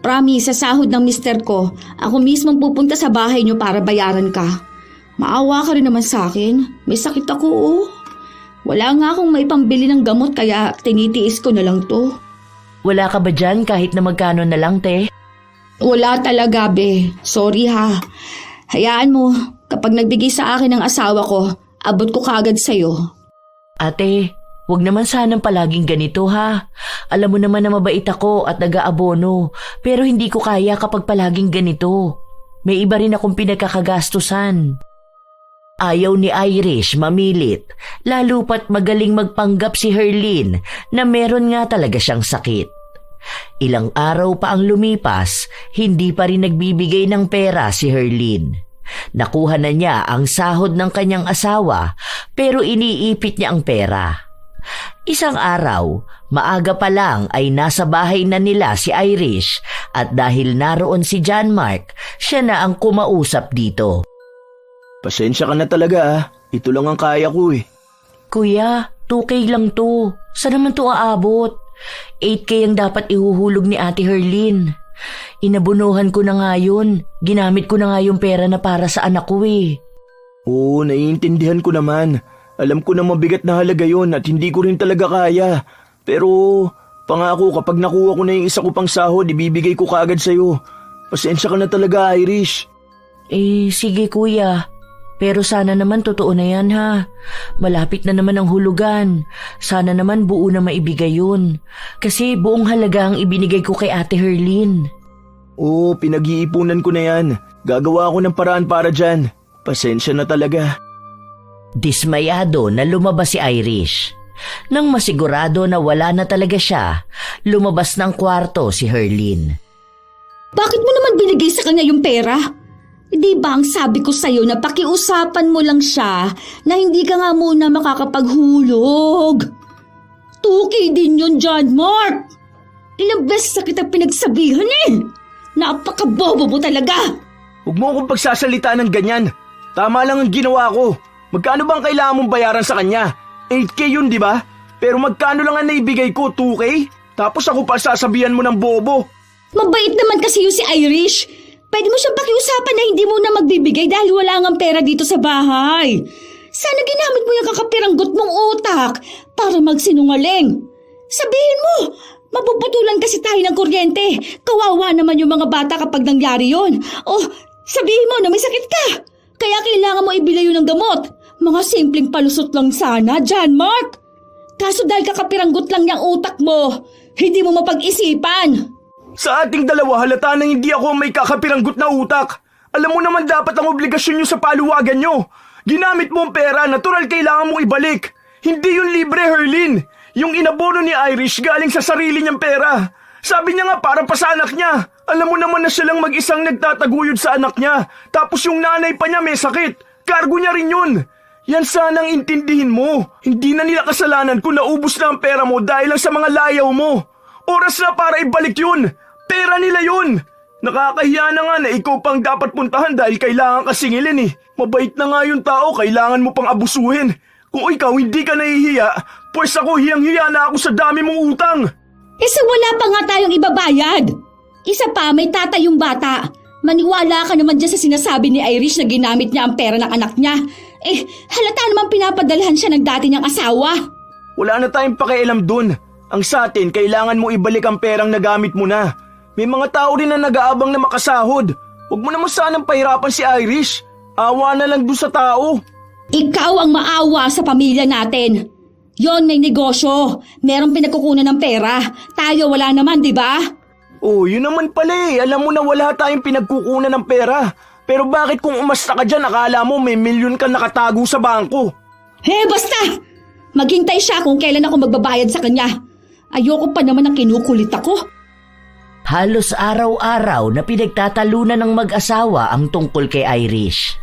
Promise, sa sahod ng mister ko, ako mismong pupunta sa bahay niyo para bayaran ka. Maawa ka rin naman sa akin. May sakit ako Wala nga akong may pambili ng gamot kaya tinitiis ko na lang to. Wala ka ba dyan kahit na magkano na lang, te? Wala talaga, be. Sorry ha. Hayaan mo, kapag nagbigay sa akin ng asawa ko, abot ko kaagad sa'yo. Ate, Huwag naman sanang palaging ganito ha. Alam mo naman na mabait ako at nag-aabono, pero hindi ko kaya kapag palaging ganito. May iba rin akong pinagkakagastusan. Ayaw ni Irish mamilit, lalo pat magaling magpanggap si Herlin na meron nga talaga siyang sakit. Ilang araw pa ang lumipas, hindi pa rin nagbibigay ng pera si Herlin. Nakuha na niya ang sahod ng kanyang asawa pero iniipit niya ang pera. Isang araw, maaga pa lang ay nasa bahay na nila si Irish at dahil naroon si John Mark, siya na ang kumausap dito. Pasensya ka na talaga ah. Ito lang ang kaya ko eh. Kuya, 2K lang to. Saan naman to aabot? 8K ang dapat ihuhulog ni Ate Herlin. Inabunuhan ko na nga yun. Ginamit ko na nga yung pera na para sa anak ko eh. Oo, naiintindihan ko naman. Alam ko na mabigat na halaga yon at hindi ko rin talaga kaya. Pero pangako kapag nakuha ko na yung isa ko pang sahod, ibibigay ko kaagad sa'yo. Pasensya ka na talaga, Irish. Sige kuya. Pero sana naman totoo na yan ha. Malapit na naman ang hulugan. Sana naman buo na maibigay yun. Kasi buong halaga ang ibinigay ko kay Ate Herlin. Oo, pinag-iipunan ko na yan. Gagawa ako ng paraan para dyan. Pasensya na talaga. Dismayado na lumabas si Irish. Nang masigurado na wala na talaga siya, lumabas ng kwarto si Herlin. Bakit mo naman binigay sa kanya yung pera? Di ba ang sabi ko sa'yo na pakiusapan mo lang siya na hindi ka nga muna makakapaghulog? 2K din yun, John Mark! Ilang beses na kita pinagsabihan eh! Napakabobo mo talaga! Huwag mo akong pagsasalita ng ganyan. Tama lang ang ginawa ko. Magkano bang kailangan mong bayaran sa kanya? 8K yun, di ba? Pero magkano lang ang naibigay ko, 2K? Tapos ako pa sasabihan mo ng bobo. Mabait naman kasi yung si Irish. Pwede mo siyang pakiusapan na hindi mo na magbibigay dahil wala ngang pera dito sa bahay. Sana ginamit mo yung kakapiranggot mong utak para magsinungaling. Sabihin mo, mapuputulan kasi tayo ng kuryente. Kawawa naman yung mga bata kapag nangyari yun. O sabihin mo na may sakit ka. Kaya kailangan mo ibili yun ng gamot. Mga simpleng palusot lang sana, John Mark. Kaso dahil kakapiranggot lang yung utak mo, hindi mo mapag-isipan. Sa ating dalawa halata na hindi ako may kakapiranggot na utak. Alam mo naman dapat ang obligasyon nyo sa paluwagan nyo. Ginamit mo ang pera, natural kailangan mong ibalik. Hindi yung libre, Herlin. Yung inabono ni Irish galing sa sarili niyang pera. Sabi niya nga para pa sa anak niya. Alam mo naman na siya lang mag-isang nagtataguyod sa anak niya. Tapos yung nanay pa niya may sakit. Kargo niya rin yun. Yan sanang intindihin mo. Hindi na nila kasalanan kung naubos na ang pera mo dahil lang sa mga layaw mo. Oras na para ibalik yun. Pera nila yun. Nakakahiya na nga na ikaw pang dapat puntahan dahil kailangan ka singilin eh. Mabait na nga yung tao, kailangan mo pang abusuhin. Kung ikaw hindi ka nahihiya, pues ako hiyang-hiya na ako sa dami mong utang. Wala pa nga tayong ibabayad. Isa pa, may tatay yung bata. Maniwala ka naman dyan sa sinasabi ni Irish na ginamit niya ang pera ng anak niya. Halata naman pinapadalhan siya ng dati niyang asawa. Wala na tayong pakialam dun. Ang sa atin, kailangan mo ibalik ang perang nagamit mo na. May mga tao rin na nag-aabang na makasahod. Huwag mo naman sanang pahirapan si Irish. Awa na lang dun sa tao. Ikaw ang maawa sa pamilya natin. Yon may negosyo. Merong pinagkukunan ng pera. Tayo wala naman, di ba? Oh, yun naman pala eh. Alam mo na wala tayong pinagkukunan ng pera. Pero bakit kung umasta ka dyan, akala mo may milyon ka nakatago sa bangko? Basta! Maghintay siya kung kailan ako magbabayad sa kanya. Ayoko pa naman ng kinukulit ako. Halos araw-araw na pinagtatalunan ng mag-asawa ang tungkol kay Irish.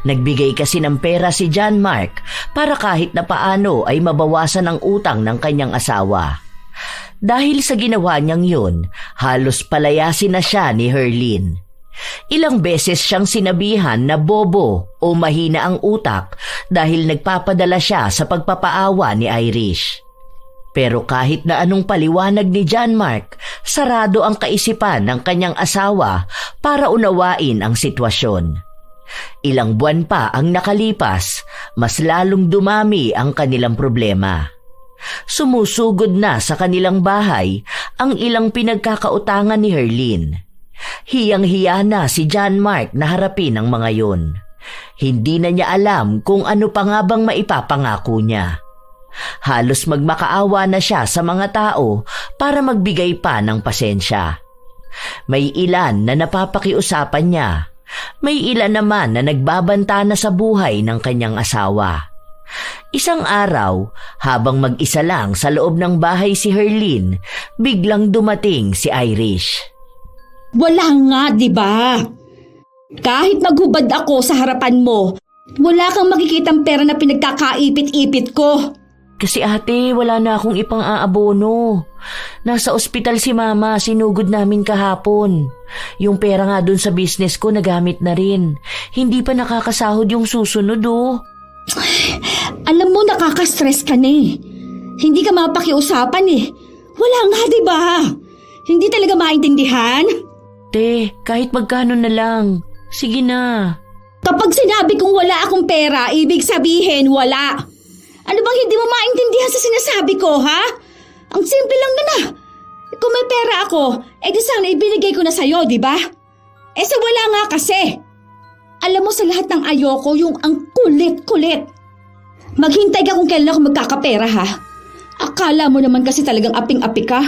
Nagbigay kasi ng pera si John Mark para kahit na paano ay mabawasan ang utang ng kanyang asawa. Dahil sa ginawa niyang yun, halos palayasin na siya ni Herlin. Ilang beses siyang sinabihan na bobo o mahina ang utak dahil nagpapadala siya sa pagpapaawa ni Irish. Pero kahit na anong paliwanag ni John Mark, sarado ang kaisipan ng kanyang asawa para unawain ang sitwasyon. Ilang buwan pa ang nakalipas, mas lalong dumami ang kanilang problema. Sumusugod na sa kanilang bahay ang ilang pinagkakautangan ni Herlin. Hiyang-hiya na si John Mark na harapin ang mga yun. Hindi na niya alam kung ano pa nga bang maipapangako niya. Halos magmakaawa na siya sa mga tao para magbigay pa ng pasensya. May ilan na napapakiusapan niya. May ilan naman na nagbabanta na sa buhay ng kanyang asawa. Isang araw, habang mag-isa lang sa loob ng bahay si Herlin, biglang dumating si Irish. Wala nga, di ba? Kahit maghubad ako sa harapan mo, wala kang makikitang pera na pinagkakaipit-ipit ko. Kasi ate, wala na akong ipang-aabono. Nasa ospital si mama, sinugod namin kahapon. Yung pera nga dun sa business ko nagamit na rin. Hindi pa nakakasahod yung susunod Alam mo, nakaka-stress ka na eh. Hindi ka mapakiusapan eh. Wala nga, di ba? Hindi talaga maintindihan? Te, kahit magkano na lang. Sige na. Kapag sinabi kong wala akong pera, ibig sabihin wala. Ano bang hindi mo maintindihan sa sinasabi ko, ha? Ang simple lang na. Kung may pera ako, di sana ibinigay ko na sa'yo, di ba? Sa wala nga kasi. Alam mo, sa lahat ng ayoko, yung ang kulit-kulit. Maghintay ka kung kailan ako magkakapera, ha? Akala mo naman kasi talagang aping-api ka.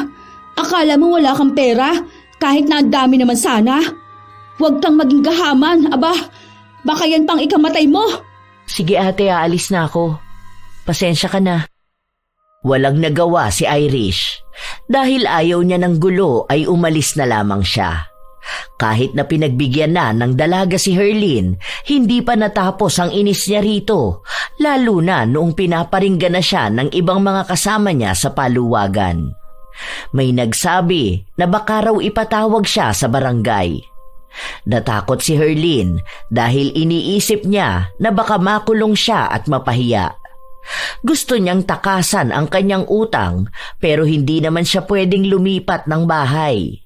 Akala mo wala kang pera, kahit na ang dami naman sana. Huwag kang maging gahaman, aba. Baka yan pang ikamatay mo. Sige ate, aalis na ako. Pasensya ka na. Walang nagawa si Irish. Dahil ayaw niya ng gulo ay umalis na lamang siya. Kahit na pinagbigyan na ng dalaga si Herlin, hindi pa natapos ang inis niya rito, lalo na noong pinaparinggan na siya ng ibang mga kasama niya sa paluwagan. May nagsabi na baka raw ipatawag siya sa barangay. Natakot si Herlin dahil iniisip niya na baka makulong siya at mapahiya. Gusto niyang takasan ang kanyang utang pero hindi naman siya pwedeng lumipat ng bahay.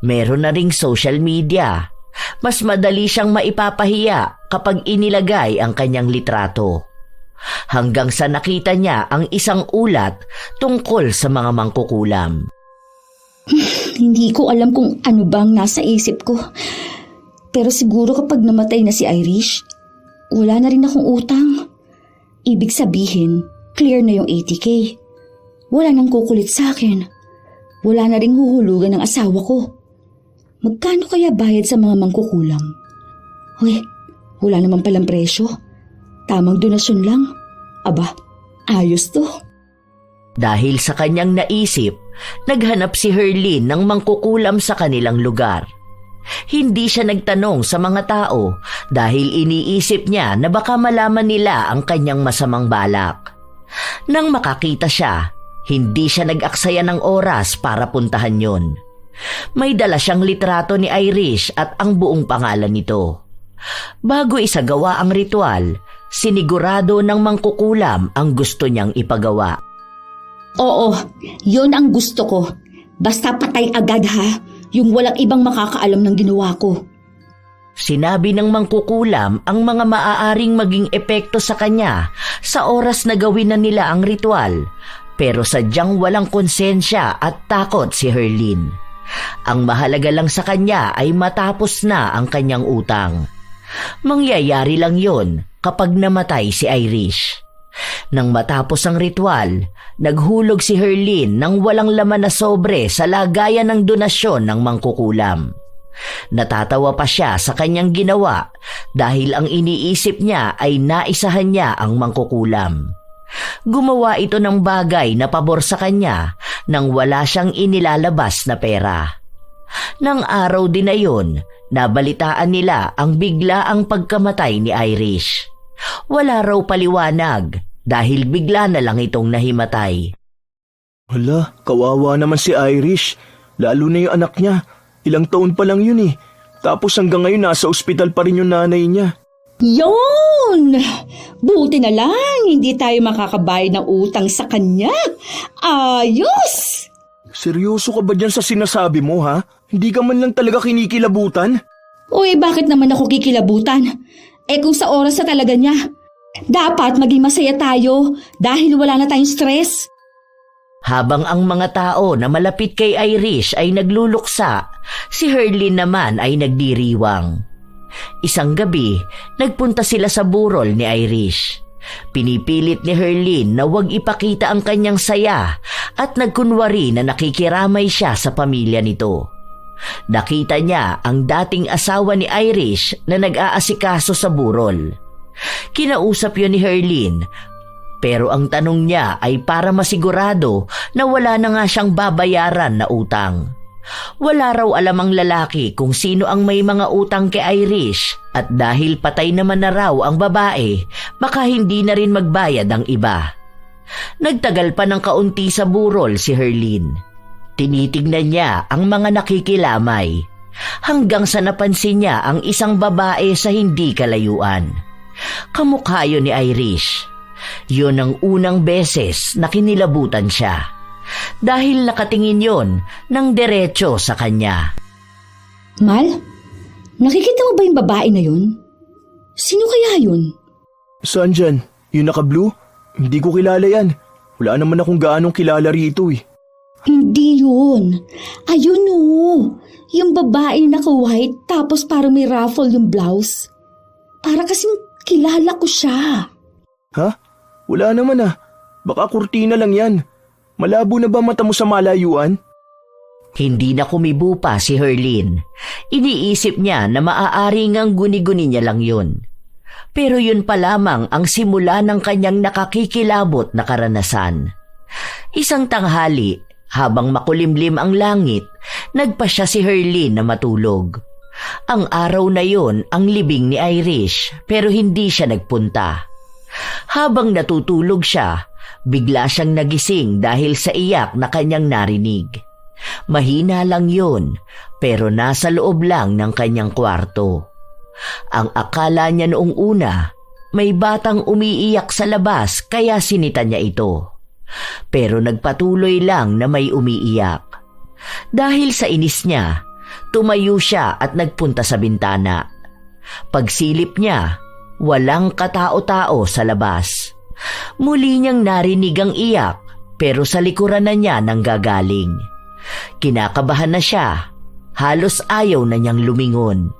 Meron na ring social media. Mas madali siyang maipapahiya kapag inilagay ang kanyang litrato. Hanggang sa nakita niya ang isang ulat tungkol sa mga mangkukulam. Hindi ko alam kung ano bang nasa isip ko. Pero siguro kapag namatay na si Irish, wala na rin akong utang. Ibig sabihin, clear na yung 80K. Wala nang kukulit sa akin. Wala na ring huhulugan ng asawa ko. Magkano kaya bayad sa mga mangkukulam? Uy, wala naman palang presyo. Tamang donasyon lang. Aba, ayos to. Dahil sa kanyang naisip, naghanap si Herlin ng mangkukulam sa kanilang lugar. Hindi siya nagtanong sa mga tao dahil iniisip niya na baka malaman nila ang kanyang masamang balak. Nang makakita siya, hindi siya nag-aksaya ng oras para puntahan yon. May dala siyang litrato ni Irish at ang buong pangalan nito. Bago isagawa ang ritual, sinigurado ng mangkukulam ang gusto niyang ipagawa. Oo, yun ang gusto ko. Basta patay agad ha, yung walang ibang makakaalam ng ginawa ko. Sinabi ng mangkukulam ang mga maaaring maging epekto sa kanya sa oras na gawin na nila ang ritual, pero sadyang walang konsensya at takot si Herlin. Ang mahalaga lang sa kanya ay matapos na ang kanyang utang. Mangyayari lang yon kapag namatay si Irish. Nang matapos ang ritual, naghulog si Herlin ng walang laman na sobre sa lagayan ng donasyon ng mangkukulam. Natatawa pa siya sa kanyang ginawa dahil ang iniisip niya ay naisahan niya ang mangkukulam. Gumawa ito ng bagay na pabor sa kanya nang wala siyang inilalabas na pera. Nang araw din na yun, nabalitaan nila ang biglaang pagkamatay ni Irish. Wala raw paliwanag dahil bigla na lang itong nahimatay. Hala, kawawa naman si Irish. Lalo na yung anak niya. Ilang taon pa lang yun eh. Tapos hanggang ngayon nasa ospital pa rin yung nanay niya. Yun! Buti na lang, hindi tayo makakabayad ng utang sa kanya. Ayos! Seryoso ka ba dyan sa sinasabi mo ha? Hindi ka man lang talaga kinikilabutan? Uy, bakit naman ako kikilabutan? Kung sa oras na talaga niya, dapat maging masaya tayo dahil wala na tayong stress. Habang ang mga tao na malapit kay Irish ay nagluluksa, si Herlin naman ay nagdiriwang. Isang gabi, nagpunta sila sa burol ni Irish. Pinipilit ni Herlin na huwag ipakita ang kanyang saya at nagkunwari na nakikiramay siya sa pamilya nito. Nakita niya ang dating asawa ni Irish na nag-aasikaso sa burol. Kinausap yun ni Herlin, pero ang tanong niya ay para masigurado na wala na nga siyang babayaran na utang. Wala raw alam ang lalaki kung sino ang may mga utang kay Irish at dahil patay naman na raw ang babae, baka hindi na rin magbayad ang iba. Nagtagal pa ng kaunti sa burol si Herlin. Tinitignan niya ang mga nakikilamay hanggang sa napansin niya ang isang babae sa hindi kalayuan. Kamukha yun ni Irish. Yun ang unang beses na kinilabutan siya. Dahil nakatingin yon ng diretso sa kanya. Mal, nakikita mo ba yung babae na yun? Sino kaya yun? Saan dyan? Yung naka-blue? Hindi ko kilala yan. Wala naman akong gaanong kilala rito eh. Hindi yun. Ayun o. Yung babae na naka-white tapos parang may ruffle yung blouse. Para kasing kilala ko siya. Ha? Wala naman ah. Baka kurtina lang yan. Malabo na ba mata mo sa malayuan? Hindi na kumibo pa si Herlin. Iniisip niya na maaari ngang guni-guni niya lang yun. Pero yun pa lamang ang simula ng kanyang nakakikilabot na karanasan. Isang tanghali, habang makulimlim ang langit, nagpasya si Herlin na matulog. Ang araw na yon ang libing ni Irish pero hindi siya nagpunta. Habang natutulog siya, bigla siyang nagising dahil sa iyak na kanyang narinig. Mahina lang yun, pero nasa loob lang ng kanyang kwarto. Ang akala niya noong una, may batang umiiyak sa labas kaya sinita niya ito. Pero nagpatuloy lang na may umiiyak. Dahil sa inis niya, tumayo siya at nagpunta sa bintana. Pagsilip niya, walang katao-tao sa labas. Muli niyang narinig ang iyak pero sa likuran na niya nanggagaling. Kinakabahan na siya. Halos ayaw na niyang lumingon.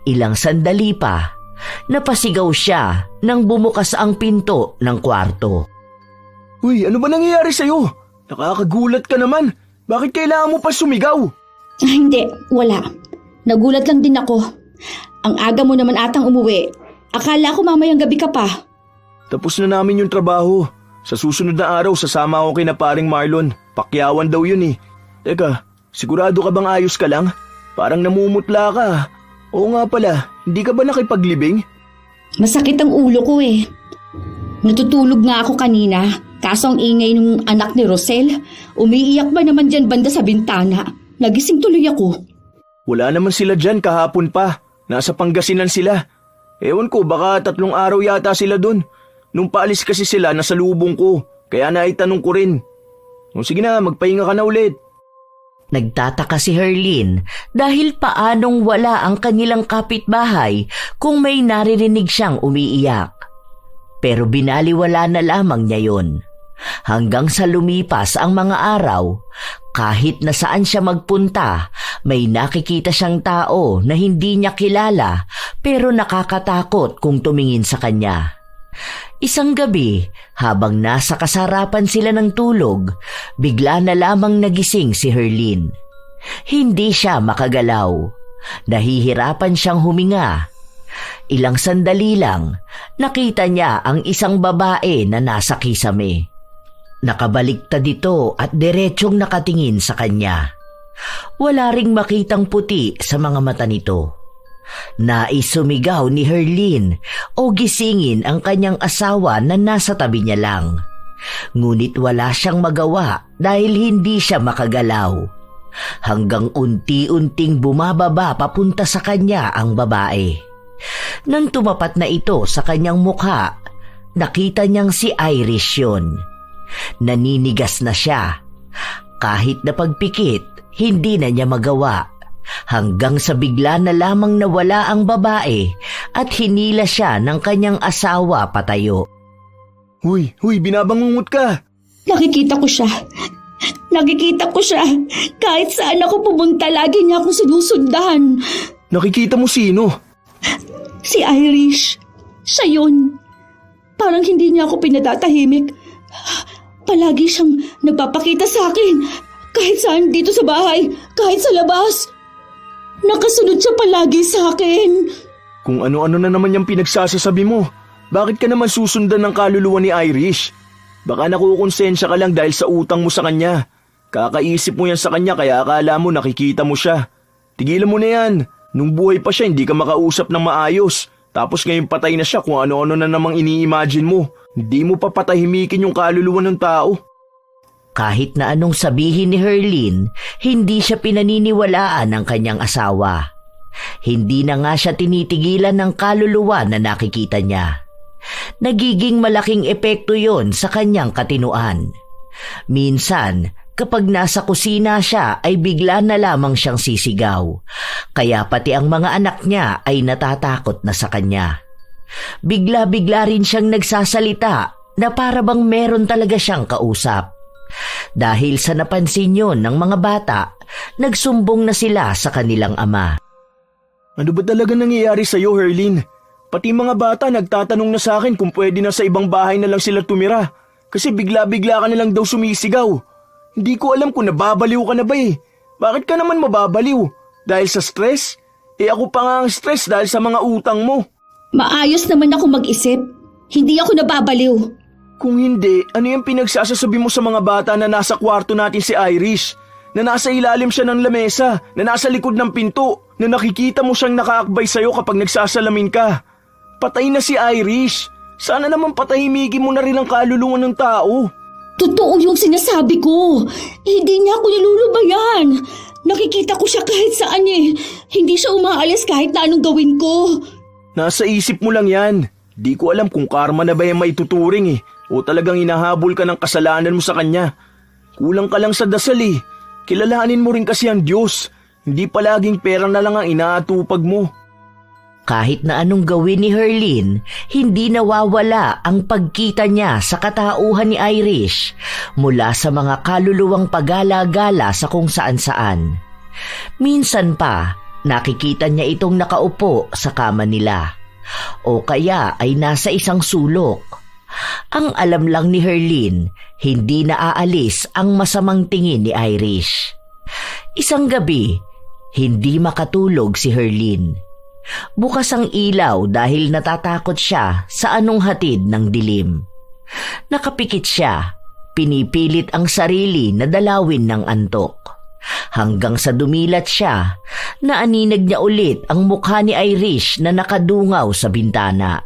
Ilang sandali pa, napasigaw siya nang bumukas ang pinto ng kwarto. Uy, ano ba nangyayari sa'yo? Nakakagulat ka naman. Bakit kailangan mo pa sumigaw? Hindi, wala. Nagulat lang din ako. Ang aga mo naman atang umuwi. Akala ko mamayang gabi ka pa. Tapos na namin yung trabaho. Sa susunod na araw, sasama ako kina paring Marlon. Pakyawan daw yun eh. Teka, sigurado ka bang ayos ka lang? Parang namumutla ka. Oo nga pala, hindi ka ba nakipaglibing? Masakit ang ulo ko eh. Natutulog nga ako kanina. Kaso ang ingay ng anak ni Rosel. Umiiyak ba naman dyan banda sa bintana? Nagising tuloy ako. Wala naman sila dyan kahapon pa. Nasa Pangasinan sila. Ewan ko, baka 3 araw yata sila dun. Nung paalis kasi sila, nasa lubong ko. Kaya naitanong ko rin. O sige na, magpahinga ka na ulit. Nagtataka si Herlin dahil paanong wala ang kanilang kapitbahay kung may naririnig siyang umiiyak. Pero binaliwala na lamang niya yon. Hanggang sa lumipas ang mga araw, kahit na saan siya magpunta, may nakikita siyang tao na hindi niya kilala pero nakakatakot kung tumingin sa kanya. Isang gabi, habang nasa kasarapan sila ng tulog, bigla na lamang nagising si Herlin. Hindi siya makagalaw. Nahihirapan siyang huminga. Ilang sandali lang, nakita niya ang isang babae na nasa kisame. Nakabaliktad ito at diretsyong nakatingin sa kanya. Wala ring makitang puti sa mga mata nito. Nais sumigaw ni Herlin o gisingin ang kanyang asawa na nasa tabi niya lang. Ngunit wala siyang magawa dahil hindi siya makagalaw. Hanggang unti-unting bumababa papunta sa kanya ang babae. Nang tumapat na ito sa kanyang mukha, nakita niyang si Irish yun. Naninigas na siya. Kahit na pagpikit, hindi na niya magawa. Hanggang sa bigla na lamang nawala ang babae at hinila siya ng kanyang asawa patayo. Huy, binabangungot ka. Nakikita ko siya. Nakikita ko siya. Kahit saan ako pumunta, lagi niya akong sinusundan. Nakikita mo sino? Si Irish. Siya yun. Parang hindi niya ako pinatatahimik. Palagi siyang nagpapakita sa akin. Kahit saan dito sa bahay, kahit sa labas. Nakasunod siya palagi sa akin. Kung ano-ano na naman yung pinagsasasabi mo. Bakit ka naman susundan ng kaluluwa ni Irish? Baka nakukonsensya ka lang dahil sa utang mo sa kanya. Kakaisip mo yan sa kanya kaya akala mo nakikita mo siya. Tigilan mo na yan. Nung buhay pa siya hindi ka makausap ng maayos. Tapos ngayon patay na siya kung ano-ano na namang ini-imagine mo. Hindi mo pa patahimikin yung kaluluwa ng tao. Kahit na anong sabihin ni Herlin, hindi siya pinaniniwalaan ng kanyang asawa. Hindi na nga siya tinitigilan ng kaluluwa na nakikita niya. Nagiging malaking epekto yon sa kanyang katinuan. Minsan, kapag nasa kusina siya ay bigla na lamang siyang sisigaw. Kaya pati ang mga anak niya ay natatakot na sa kanya. Bigla-bigla rin siyang nagsasalita na para bang meron talaga siyang kausap. Dahil sa napansin yon ng mga bata, nagsumbong na sila sa kanilang ama. Ano ba talaga nangyayari sa'yo, Herlin? Pati mga bata nagtatanong na sa akin kung pwede na sa ibang bahay na lang sila tumira. Kasi bigla-bigla ka na lang daw sumisigaw. Hindi ko alam kung nababaliw ka na ba eh. Bakit ka naman mababaliw? Dahil sa stress? Ako pa nga ang stress dahil sa mga utang mo. Maayos naman ako mag-isip. Hindi ako nababaliw. Kung hindi, ano yung pinagsasasabi mo sa mga bata na nasa kwarto natin si Irish? Na nasa ilalim siya ng lamesa, na nasa likod ng pinto, na nakikita mo siyang nakaakbay sa'yo kapag nagsasalamin ka. Patay na si Irish. Sana naman patahimikin mo na rin ang kaluluwa ng tao. Totoo yung sinasabi ko. Hindi niya ako nilulubayan. Nakikita ko siya kahit saan eh. Hindi siya umaalis kahit na anong gawin ko. Nasa isip mo lang yan. Di ko alam kung karma na ba yung maituturing eh. O talagang hinahabol ka ng kasalanan mo sa kanya. Kulang ka lang sa dasal eh. Kilalanin mo rin kasi ang Diyos. Hindi palaging pera na lang ang inaatupag mo. Kahit na anong gawin ni Herlin, hindi nawawala ang pagkita niya sa katauhan ni Irish mula sa mga kaluluwang pagala-gala sa kung saan-saan. Minsan pa, nakikita niya itong nakaupo sa kama nila o kaya ay nasa isang sulok. Ang alam lang ni Herlin, hindi naaalis ang masamang tingin ni Irish. Isang gabi, hindi makatulog si Herlin. Bukas ang ilaw dahil natatakot siya sa anong hatid ng dilim. Nakapikit siya, pinipilit ang sarili na dalawin ng antok. Hanggang sa dumilat siya, naaninag niya ulit ang mukha ni Irish na nakadungaw sa bintana.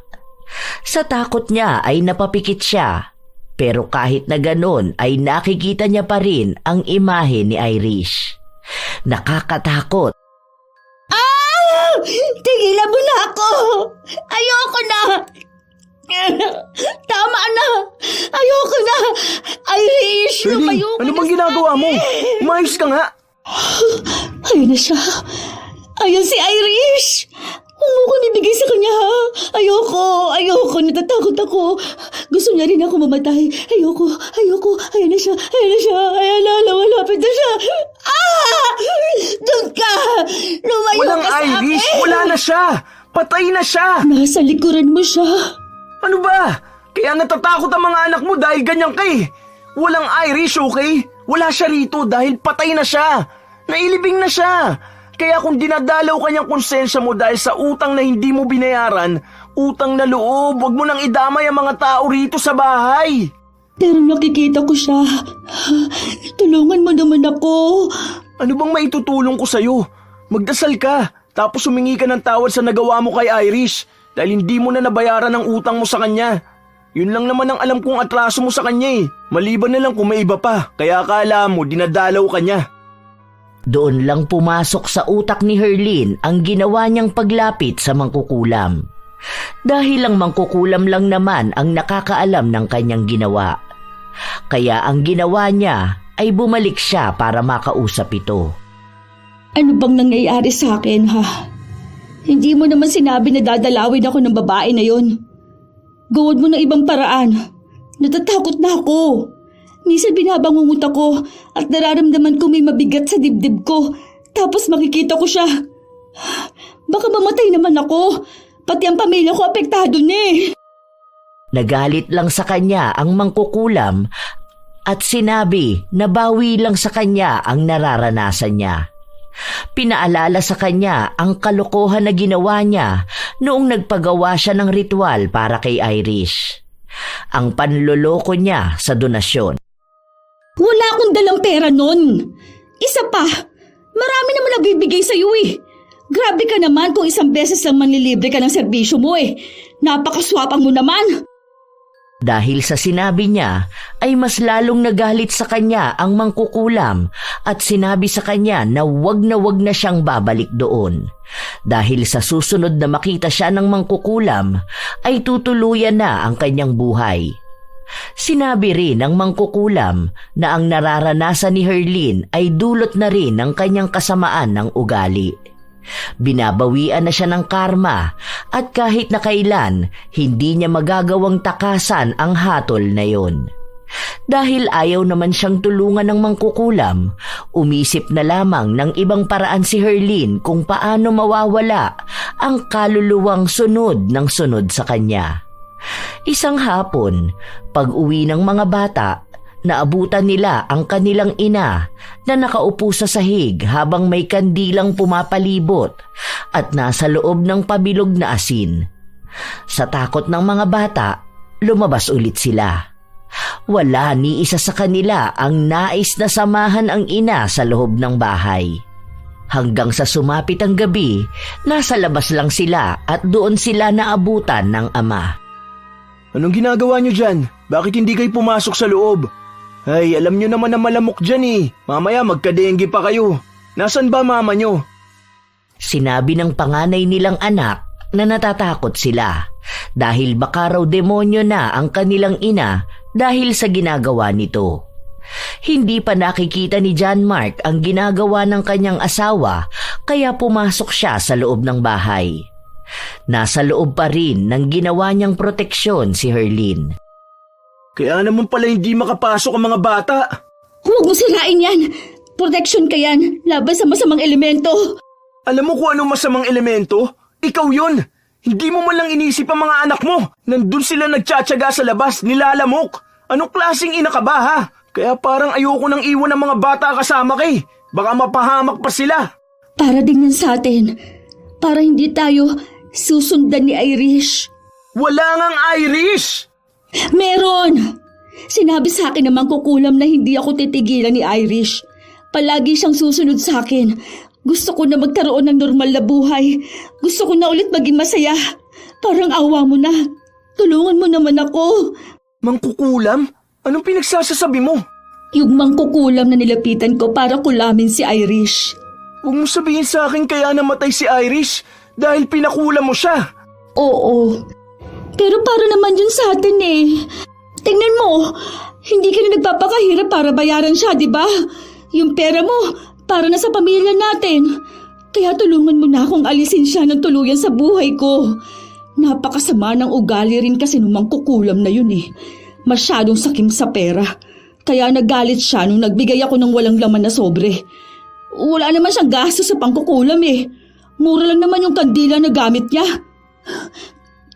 Sa takot niya ay napapikit siya, pero kahit na ganon ay nakikita niya pa rin ang imahe ni Irish. Nakakatakot. Tigilan mo na ako! Ayoko na! Tama na! Ayoko na! Irish, Herlin, lumayo ka ano na bang sa ginagawa mo? akin. Umayos ka nga! Ayun na siya. Ayun si Irish! Huwag mo ko nibigay sa kanya ha! Ayoko! Natatakot ako! Gusto niya rin ako mamatay. Ayoko! Ayan na siya! Ayan na! Lumalapit na siya! Doon ka! Lumayo Walang ka sa Irish! akin! Wala na siya! Patay na siya! Nasa likuran mo siya. Ano ba? Kaya natatakot ang mga anak mo dahil ganyan ka eh. Walang Irish, okay? Wala siya rito dahil patay na siya. Nailibing na siya. Kaya kung dinadalaw kanyang konsensya mo dahil sa utang na hindi mo binayaran, utang na loob, wag mo nang idamay ang mga tao rito sa bahay. Pero nakikita ko siya. Tulungan mo naman ako. Ano bang maitutulong ko sa'yo? Magdasal ka, tapos humingi ka ng tawad sa nagawa mo kay Irish dahil hindi mo na nabayaran ang utang mo sa kanya. Yun lang naman ang alam kong atraso mo sa kanya eh. Maliban na lang kung may iba pa, kaya akala mo dinadalaw ka niya. Doon lang pumasok sa utak ni Herlin ang ginawa niyang paglapit sa mangkukulam. Dahil ang mangkukulam lang naman ang nakakaalam ng kanyang ginawa. Kaya ang ginawa niya ay bumalik siya para makausap ito. Ano bang nangyayari sa akin ha? Hindi mo naman sinabi na dadalawin ako ng babae na yon. Gawad mo ng ibang paraan. Natatakot na ako. Minsan binabangungot ako at nararamdaman ko may mabigat sa dibdib ko. Tapos makikita ko siya. Baka mamatay naman ako. Pati ang pamilya ko apektado na eh. Nagalit lang sa kanya ang mangkukulam at sinabi na bawi lang sa kanya ang nararanasan niya. Pinaalala sa kanya ang kalokohan na ginawa niya noong nagpagawa siya ng ritual para kay Irish. Ang panloloko niya sa donasyon. Wala akong dalang pera nun. Isa pa, marami naman nagbibigay sa'yo eh. Grabe ka naman kung isang beses lang manlilibre ka ng serbisyo mo eh. Napakaswapang mo naman. Dahil sa sinabi niya, ay mas lalong nagalit sa kanya ang mangkukulam at sinabi sa kanya na wag na siyang babalik doon. Dahil sa susunod na makita siya ng mangkukulam, ay tutuluyan na ang kanyang buhay. Sinabi rin ng mangkukulam na ang nararanasan ni Herlin ay dulot na rin ng kanyang kasamaan ng ugali. Binabawian na siya ng karma at kahit na kailan, hindi niya magagawang takasan ang hatol na yon. Dahil ayaw naman siyang tulungan ng mangkukulam, umisip na lamang ng ibang paraan si Herlin kung paano mawawala ang kaluluwang sunod ng sunod sa kanya. Isang hapon, pag-uwi ng mga bata, naabutan nila ang kanilang ina na nakaupo sa sahig habang may kandilang pumapalibot at nasa loob ng pabilog na asin. Sa takot ng mga bata, lumabas ulit sila. Wala ni isa sa kanila ang nais na samahan ang ina sa loob ng bahay. Hanggang sa sumapit ang gabi, nasa labas lang sila at doon sila naabutan ng ama. Anong ginagawa niyo dyan? Bakit hindi kayo pumasok sa loob? Ay, alam niyo naman na malamok dyan eh. Mamaya magkadengge pa kayo. Nasaan ba mama niyo? Sinabi ng panganay nilang anak na natatakot sila dahil baka raw demonyo na ang kanilang ina dahil sa ginagawa nito. Hindi pa nakikita ni John Mark ang ginagawa ng kanyang asawa kaya pumasok siya sa loob ng bahay. Nasa loob pa rin ng ginawa niyang proteksyon si Herlin. Kaya naman pala hindi makapasok ang mga bata. Huwag mo sirain yan. Protection ka yan, laban sa masamang elemento. Alam mo kung anong masamang elemento? Ikaw yun. Hindi mo man lang inisip ang mga anak mo. Nandun sila nagtsatsaga sa labas, nilalamok. Anong klaseng ina ka ba ha? Kaya parang ayoko nang iwan ng mga bata kasama kay. Baka mapahamak pa sila. Para din yan sa atin. Para hindi tayo susundan ni Irish. Wala ngang Irish! Meron! Sinabi sa akin naman kukulam na hindi ako titigilan ni Irish. Palagi siyang susunod sa akin. Gusto ko na magkaroon ng normal na buhay. Gusto ko na ulit maging masaya. Parang awa mo na. Tulungan mo naman ako. Mangkukulam? Anong pinagsasasabi mo? Yung mangkukulam na nilapitan ko para kulamin si Irish. Huwag mo sabihin sa akin kaya namatay si Irish dahil pinakulam mo siya. Oo. Pero para naman yun sa atin eh. Tingnan mo, hindi ka na nagpapakahirap para bayaran siya, di ba? Yung pera mo, para na sa pamilya natin. Kaya tulungan mo na akong alisin siya ng tuluyan sa buhay ko. Napakasama ng ugali rin kasi nung mangkukulam na yun eh. Masyadong sakim sa pera. Kaya nagalit siya nung nagbigay ako ng walang laman na sobre. Wala naman siyang gasto sa pangkukulam eh. Mura lang naman yung kandila na gamit niya.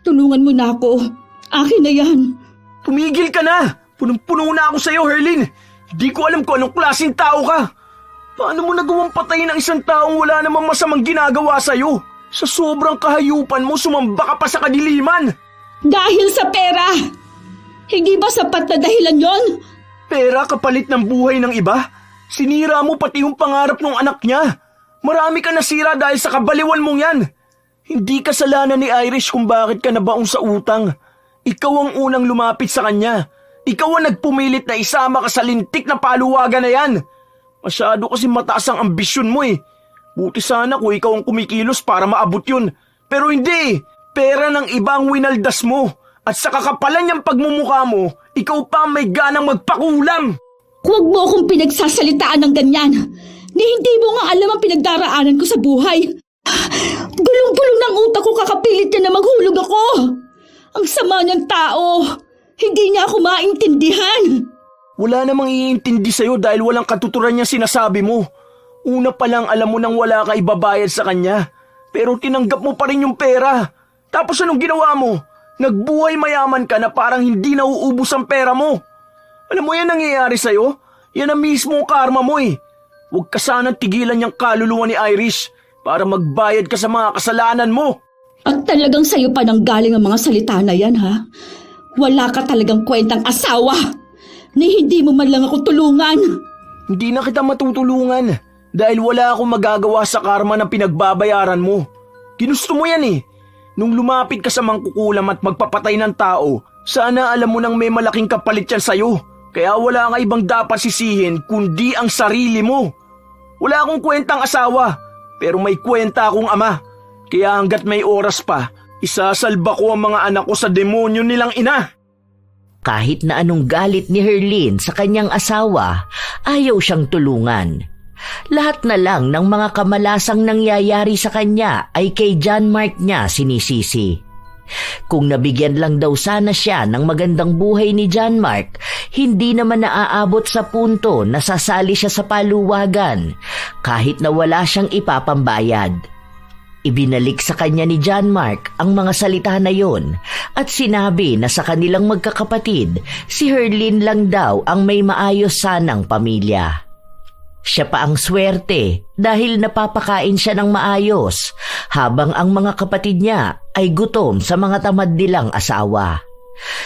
Tulungan mo na ako. Akin na yan. Tumigil ka na! Punong-puno na ako sa'yo, Herlin. Hindi ko alam kung anong klaseng tao ka. Paano mo nagawang patayin ng isang taong wala namang masamang ginagawa sa'yo? Sa sobrang kahayupan mo, sumamba ka pa sa kadiliman. Dahil sa pera! Hindi ba sapat na dahilan yon? Pera kapalit ng buhay ng iba? Sinira mo pati yung pangarap ng anak niya. Marami ka nasira dahil sa kabaliwan mong yan. Hindi kasalanan ni Irish kung bakit ka nabaong sa utang. Ikaw ang unang lumapit sa kanya. Ikaw ang nagpumilit na isama ka sa lintik na paluwagan na yan. Masyado kasi mataas ang ambisyon mo eh. Buti sana kung ikaw ang kumikilos para maabot yun. Pero hindi. Pera ng iba ang winaldas mo. At sa kakapalan niyang pagmumukha mo, ikaw pa ang may ganang magpakulam. Huwag mo akong pinagsasalitaan ng ganyan. Ni hindi mo nga alam ang pinagdaraanan ko sa buhay. Gulong-gulong ng utak ko kakapilit niya na maghulog ako. Ang sama niyang tao. Hindi niya ako maintindihan. Wala namang iintindi sa'yo dahil walang katuturan niya sinasabi mo. Una pa lang alam mo nang wala ka ibabayad sa kanya. Pero tinanggap mo pa rin yung pera. Tapos anong ginawa mo? Nagbuhay mayaman ka na parang hindi nauubos ang pera mo. Alam mo yan nangyayari sa'yo? Yan ang mismo karma mo eh. Huwag ka sanang tigilan yung kaluluwa ni Irish para magbayad ka sa mga kasalanan mo. At talagang sa'yo pa nang galing ang mga salita na yan, ha? Wala ka talagang kwentang asawa ni hindi mo man lang ako tulungan. Hindi na kita matutulungan dahil wala akong magagawa sa karma na pinagbabayaran mo. Ginusto mo yan eh. Nung lumapit ka sa mangkukulam at magpapatay ng tao, sana alam mo nang may malaking kapalit yan sa'yo. Kaya wala ka ibang dapat sisihin kundi ang sarili mo. Wala akong kwentang asawa, pero may kwenta akong ama. Kaya hanggat may oras pa, isasalba ko ang mga anak ko sa demonyo nilang ina. Kahit na anong galit ni Herlin sa kanyang asawa, ayaw siyang tulungan. Lahat na lang ng mga kamalasang nangyayari sa kanya ay kay John Mark niya sinisisi. Kung nabigyan lang daw sana siya ng magandang buhay ni John Mark, hindi naman naaabot sa punto na sasali siya sa paluwagan kahit na wala siyang ipapambayad. Ibinalik sa kanya ni John Mark ang mga salita na yon at sinabi na sa kanilang magkakapatid, si Herlin lang daw ang may maayos sanang pamilya. Siya pa ang swerte dahil napapakain siya ng maayos habang ang mga kapatid niya ay gutom sa mga tamad nilang asawa.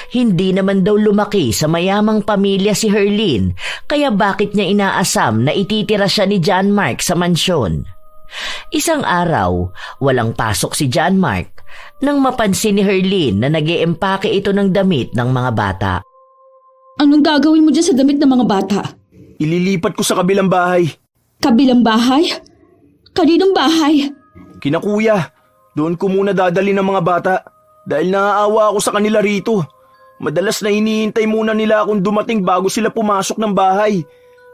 Hindi naman daw lumaki sa mayamang pamilya si Herlin kaya bakit niya inaasam na ititira siya ni John Mark sa mansyon. Isang araw, walang pasok si John Mark nang mapansin ni Herlin na nag-iempake ito ng damit ng mga bata. Anong gagawin mo dyan sa damit ng mga bata? Ililipat ko sa kabilang bahay. Kabilang bahay? Kaninong bahay? Kina kuya, doon ko muna dadali ng mga bata dahil naaawa ako sa kanila rito. Madalas na hinihintay muna nila akong dumating bago sila pumasok ng bahay.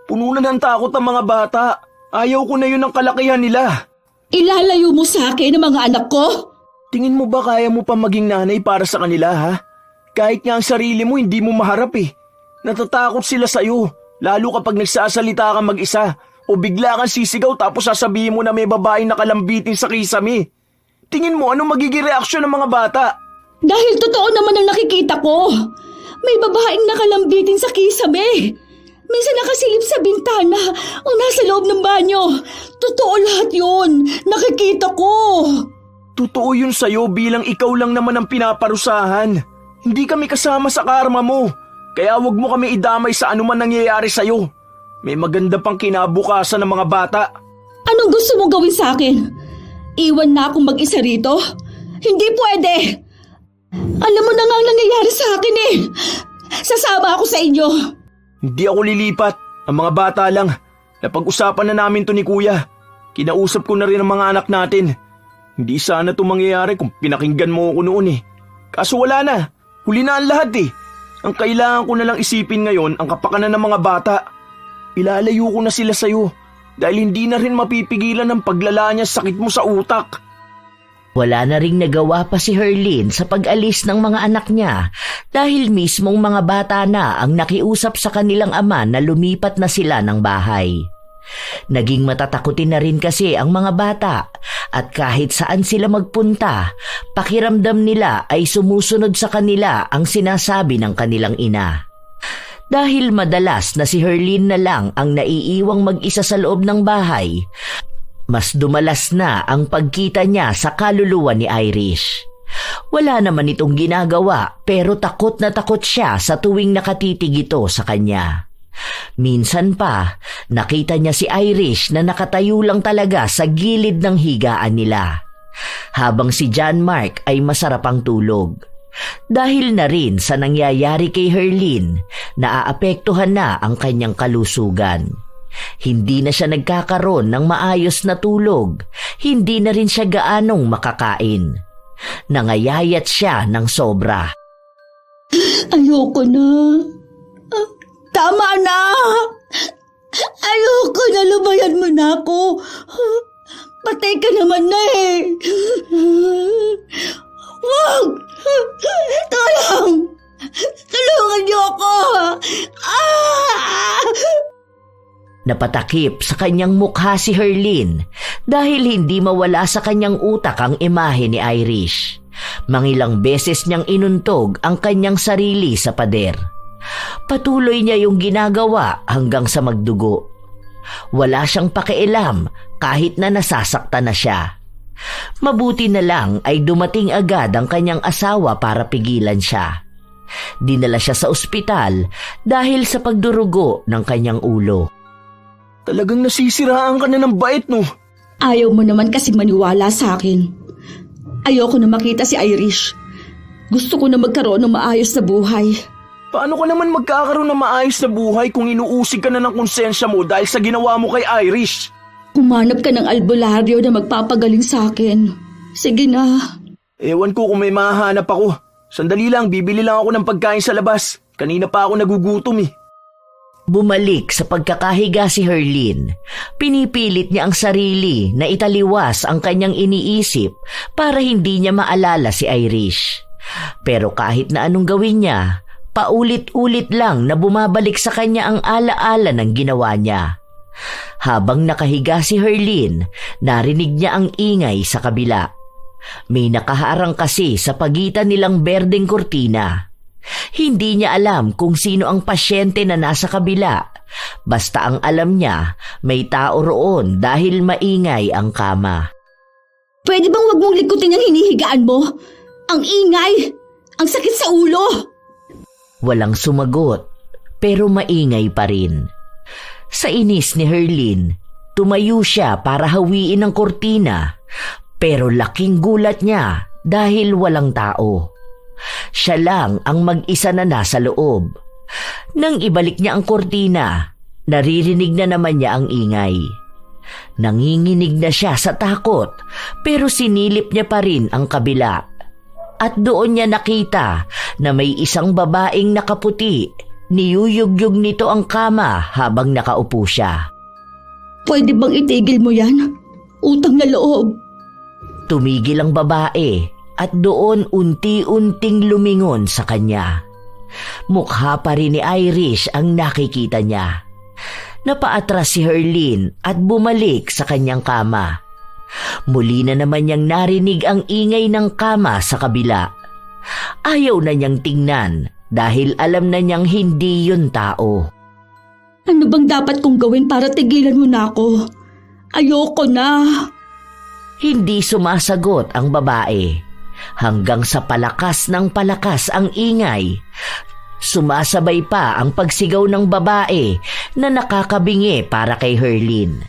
Puno na ng takot ang mga bata. Ayaw ko na yun ang kalakihan nila. Ilalayo mo sa akin ang mga anak ko? Tingin mo ba kaya mo pa maging nanay para sa kanila ha? Kahit nga ang sarili mo hindi mo maharap eh. Natatakot sila sa'yo, lalo kapag nagsasalita ka mag-isa o bigla kang sisigaw tapos sasabihin mo na may babaeng nakalambitin sa kisame. Tingin mo anong magiging reaksyon ng mga bata? Dahil totoo naman ang nakikita ko. May babaeng nakalambitin sa kisame. Minsan nakasilip sa bintana o nasa loob ng banyo. Totoo lahat yun. Nakikita ko. Totoo yun sa'yo bilang ikaw lang naman ang pinaparusahan. Hindi kami kasama sa karma mo. Kaya wag mo kami idamay sa anuman nangyayari sa'yo. May maganda pang kinabukasan ng mga bata. Anong gusto mo gawin sa akin? Iwan na akong mag-isa rito? Hindi pwede. Alam mo na nga ang nangyayari sa akin eh. Sasama ako sa inyo. Hindi ako lilipat. Ang mga bata lang. Napag-usapan na namin to ni kuya. Kinausap ko na rin ang mga anak natin. Hindi sana to mangyayari kung pinakinggan mo ako noon eh. Kaso wala na. Huli na ang lahat eh. Ang kailangan ko na lang isipin ngayon ang kapakanan ng mga bata. Ilalayo ko na sila sa'yo dahil hindi na rin mapipigilan ang paglala niya sakit mo sa utak. Wala na ring nagawa pa si Herlin sa pag-alis ng mga anak niya dahil mismong mga bata na ang nakiusap sa kanilang ama na lumipat na sila ng bahay. Naging matatakutin na rin kasi ang mga bata at kahit saan sila magpunta, pakiramdam nila ay sumusunod sa kanila ang sinasabi ng kanilang ina. Dahil madalas na si Herlin na lang ang naiiwang mag-isa sa loob ng bahay, mas dumalas na ang pagkita niya sa kaluluwa ni Irish. Wala naman itong ginagawa pero takot na takot siya sa tuwing nakatitig ito sa kanya. Minsan pa, nakita niya si Irish na nakatayo lang talaga sa gilid ng higaan nila, habang si John Mark ay masarap ang tulog. Dahil na rin sa nangyayari kay Herlin, naaapektuhan na ang kanyang kalusugan. Hindi na siya nagkakaroon ng maayos na tulog, hindi na rin siya gaanong makakain. Nangayayat siya ng sobra. Ayoko na. Tama na! Ayoko na, lumayan mo na ako. Patay ka naman na eh. Wag! Tulong! Tulungan niyo ako! Ah! Napatakip sa kanyang mukha si Herlin dahil hindi mawala sa kanyang utak ang imahe ni Irish. Mangilang beses niyang inuntog ang kanyang sarili sa pader. Patuloy niya yung ginagawa hanggang sa magdugo. Wala siyang pakialam kahit na nasasaktan na siya. Mabuti na lang ay dumating agad ang kanyang asawa para pigilan siya. Dinala siya sa ospital dahil sa pagdurugo ng kanyang ulo. Talagang nasisiraan ka na ng bait, no? Ayaw mo naman kasi maniwala sa akin. Ayoko na makita si Irish. Gusto ko na magkaroon ng maayos na buhay. Paano ka naman magkakaroon ng maayos na buhay kung inuusig ka na ng konsensya mo dahil sa ginawa mo kay Irish? Kumanap ka ng albularyo na magpapagaling sa akin. Sige na. Ewan ko kung may mahahanap ako. Sandali lang, bibili lang ako ng pagkain sa labas. Kanina pa ako nagugutom eh. Bumalik sa pagkakahiga si Herlin. Pinipilit niya ang sarili na italiwas ang kanyang iniisip para hindi niya maalala si Irish. Pero kahit na anong gawin niya, paulit-ulit lang na bumabalik sa kanya ang alaala ng ginawa niya. Habang nakahiga si Herlin, narinig niya ang ingay sa kabila. May nakaharang kasi sa pagitan nilang berdeng kurtina. Hindi niya alam kung sino ang pasyente na nasa kabila. Basta ang alam niya, may tao roon dahil maingay ang kama. Pwede bang wag mong likutin ang hinihigaan mo? Ang ingay! Ang sakit sa ulo! Walang sumagot, pero maingay pa rin. Sa inis ni Herlin, tumayo siya para hawiin ang kurtina. Pero laking gulat niya dahil walang tao. Siya lang ang mag-isa na nasa loob. Nang ibalik niya ang kurtina, naririnig na naman niya ang ingay. Nanginginig na siya sa takot, pero sinilip niya pa rin ang kabila. At doon niya nakita na may isang babaeng nakaputi. Niyuyugyug nito ang kama habang nakaupo siya. Pwede bang itigil mo yan? Utang na loob. Tumigil ang babae at doon unti-unting lumingon sa kanya. Mukha pa rin ni Irish ang nakikita niya. Napaatras si Herlin at bumalik sa kanyang kama. Muli na naman niyang narinig ang ingay ng kama sa kabila. Ayaw na niyang tingnan dahil alam na niyang hindi yun tao. Ano bang dapat kong gawin para tigilan mo na ako? Ayoko na. Hindi sumasagot ang babae. Hanggang sa palakas ng palakas ang ingay. Sumasabay pa ang pagsigaw ng babae na nakakabingi para kay Herlin.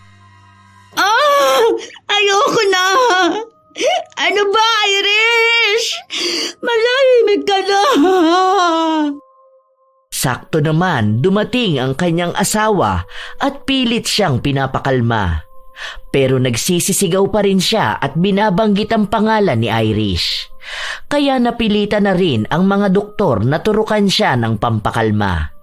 Ayoko na! Ano ba, Irish? Malayimig ka na! Sakto naman dumating ang kanyang asawa at pilit siyang pinapakalma. Pero nagsisisigaw pa rin siya at binabanggit ang pangalan ni Irish. Kaya napilitan na rin ang mga doktor na turukan siya ng pampakalma.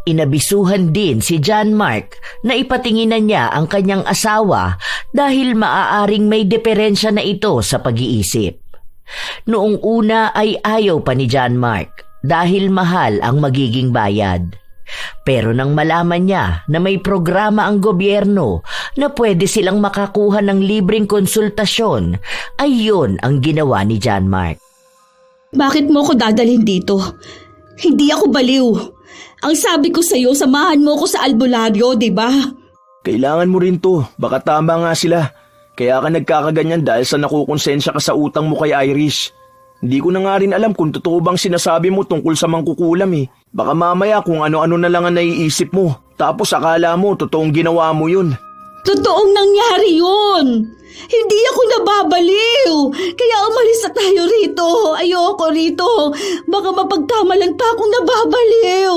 Inabisuhan din si John Mark na ipatinginan niya ang kanyang asawa dahil maaaring may diferensya na ito sa pag-iisip. Noong una ay ayaw pa ni John Mark dahil mahal ang magiging bayad. Pero nang malaman niya na may programa ang gobyerno na pwede silang makakuha ng libreng konsultasyon, ay yun ang ginawa ni John Mark. Bakit mo ko dadalhin dito? Hindi ako baliw. Ang sabi ko sa'yo, samahan mo ko sa albularyo, di ba? Kailangan mo rin to. Baka tama nga sila. Kaya ka nagkakaganyan dahil sa nakukonsensya ka sa utang mo kay Irish. Hindi ko na nga rin alam kung totoo bang sinasabi mo tungkol sa mangkukulam eh. Baka mamaya kung ano-ano na lang ang naiisip mo. Tapos akala mo totoong ginawa mo yun. Totoong nangyari yun. Hindi ako nababaliw. Kaya umalis na tayo rito. Ayoko rito. Baka mapagkamalan pa akong nababaliw.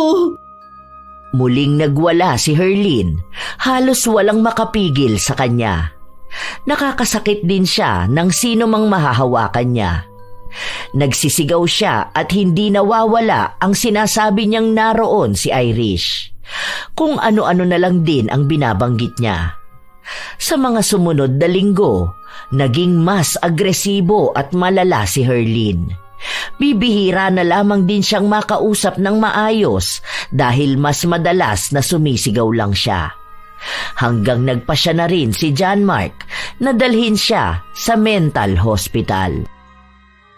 Muling nagwala si Herlin. Halos walang makapigil sa kanya. Nakakasakit din siya ng sino mang mahahawakan niya. Nagsisigaw siya at hindi nawawala ang sinasabi niyang naroon si Irish. Kung ano-ano na lang din ang binabanggit niya. Sa mga sumunod na linggo, naging mas agresibo at malala si Herlin. Bibihira na lamang din siyang makausap ng maayos dahil mas madalas na sumisigaw lang siya. Hanggang nagpasya na rin si John Mark na dalhin siya sa mental hospital.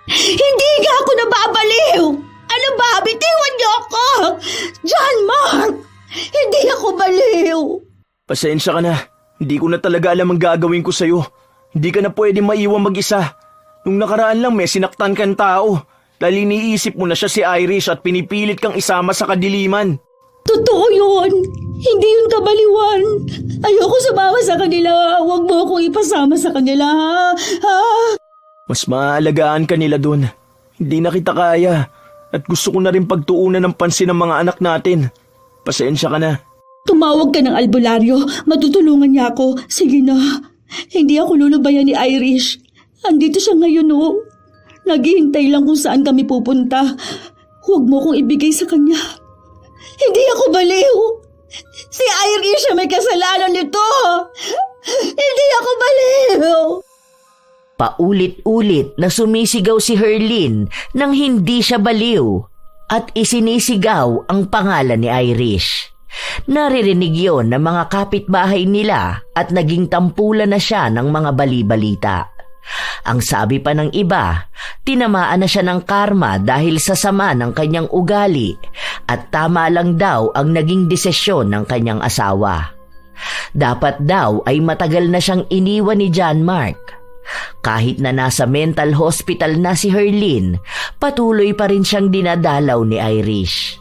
Hindi nga ako nababaliw! Ano ba? Bitiwan niyo ako! John Mark! Hindi ako baliw! Pasensya ka na. Hindi ko na talaga alam ang gagawin ko sa'yo. Hindi ka na pwede maiwan mag-isa. Nung nakaraan lang may sinaktan kang tao. Dahil iniisip mo na siya si Irish at pinipilit kang isama sa kadiliman. Totoo yun! Hindi yun kabaliwan! Ayoko sumama sa kanila. Huwag mo akong ipasama sa kanila, ha? Mas maaalagaan ka nila dun. Hindi na kita kaya. At gusto ko na rin pagtuunan ng pansin ng mga anak natin. Pasensya ka na. Tumawag ka ng albularyo. Matutulungan niya ako. Sige na. Hindi ako lulubayan ni Irish. Andito siya ngayon, oh. Naghihintay lang kung saan kami pupunta. Huwag mo kong ibigay sa kanya. Hindi ako baliw. Si Irish ang may kasalanan nito. Hindi ako baliw. Paulit-ulit na sumisigaw si Herlin nang hindi siya baliw at isinisigaw ang pangalan ni Irish. Naririnig yon ng mga kapitbahay nila at naging tampulan na siya ng mga bali-balita. Ang sabi pa ng iba, tinamaan na siya ng karma dahil sa sama ng kanyang ugali at tama lang daw ang naging desisyon ng kanyang asawa. Dapat daw ay matagal na siyang iniwan ni John Mark. Kahit na nasa mental hospital na si Herlin, patuloy pa rin siyang dinadalaw ni Irish.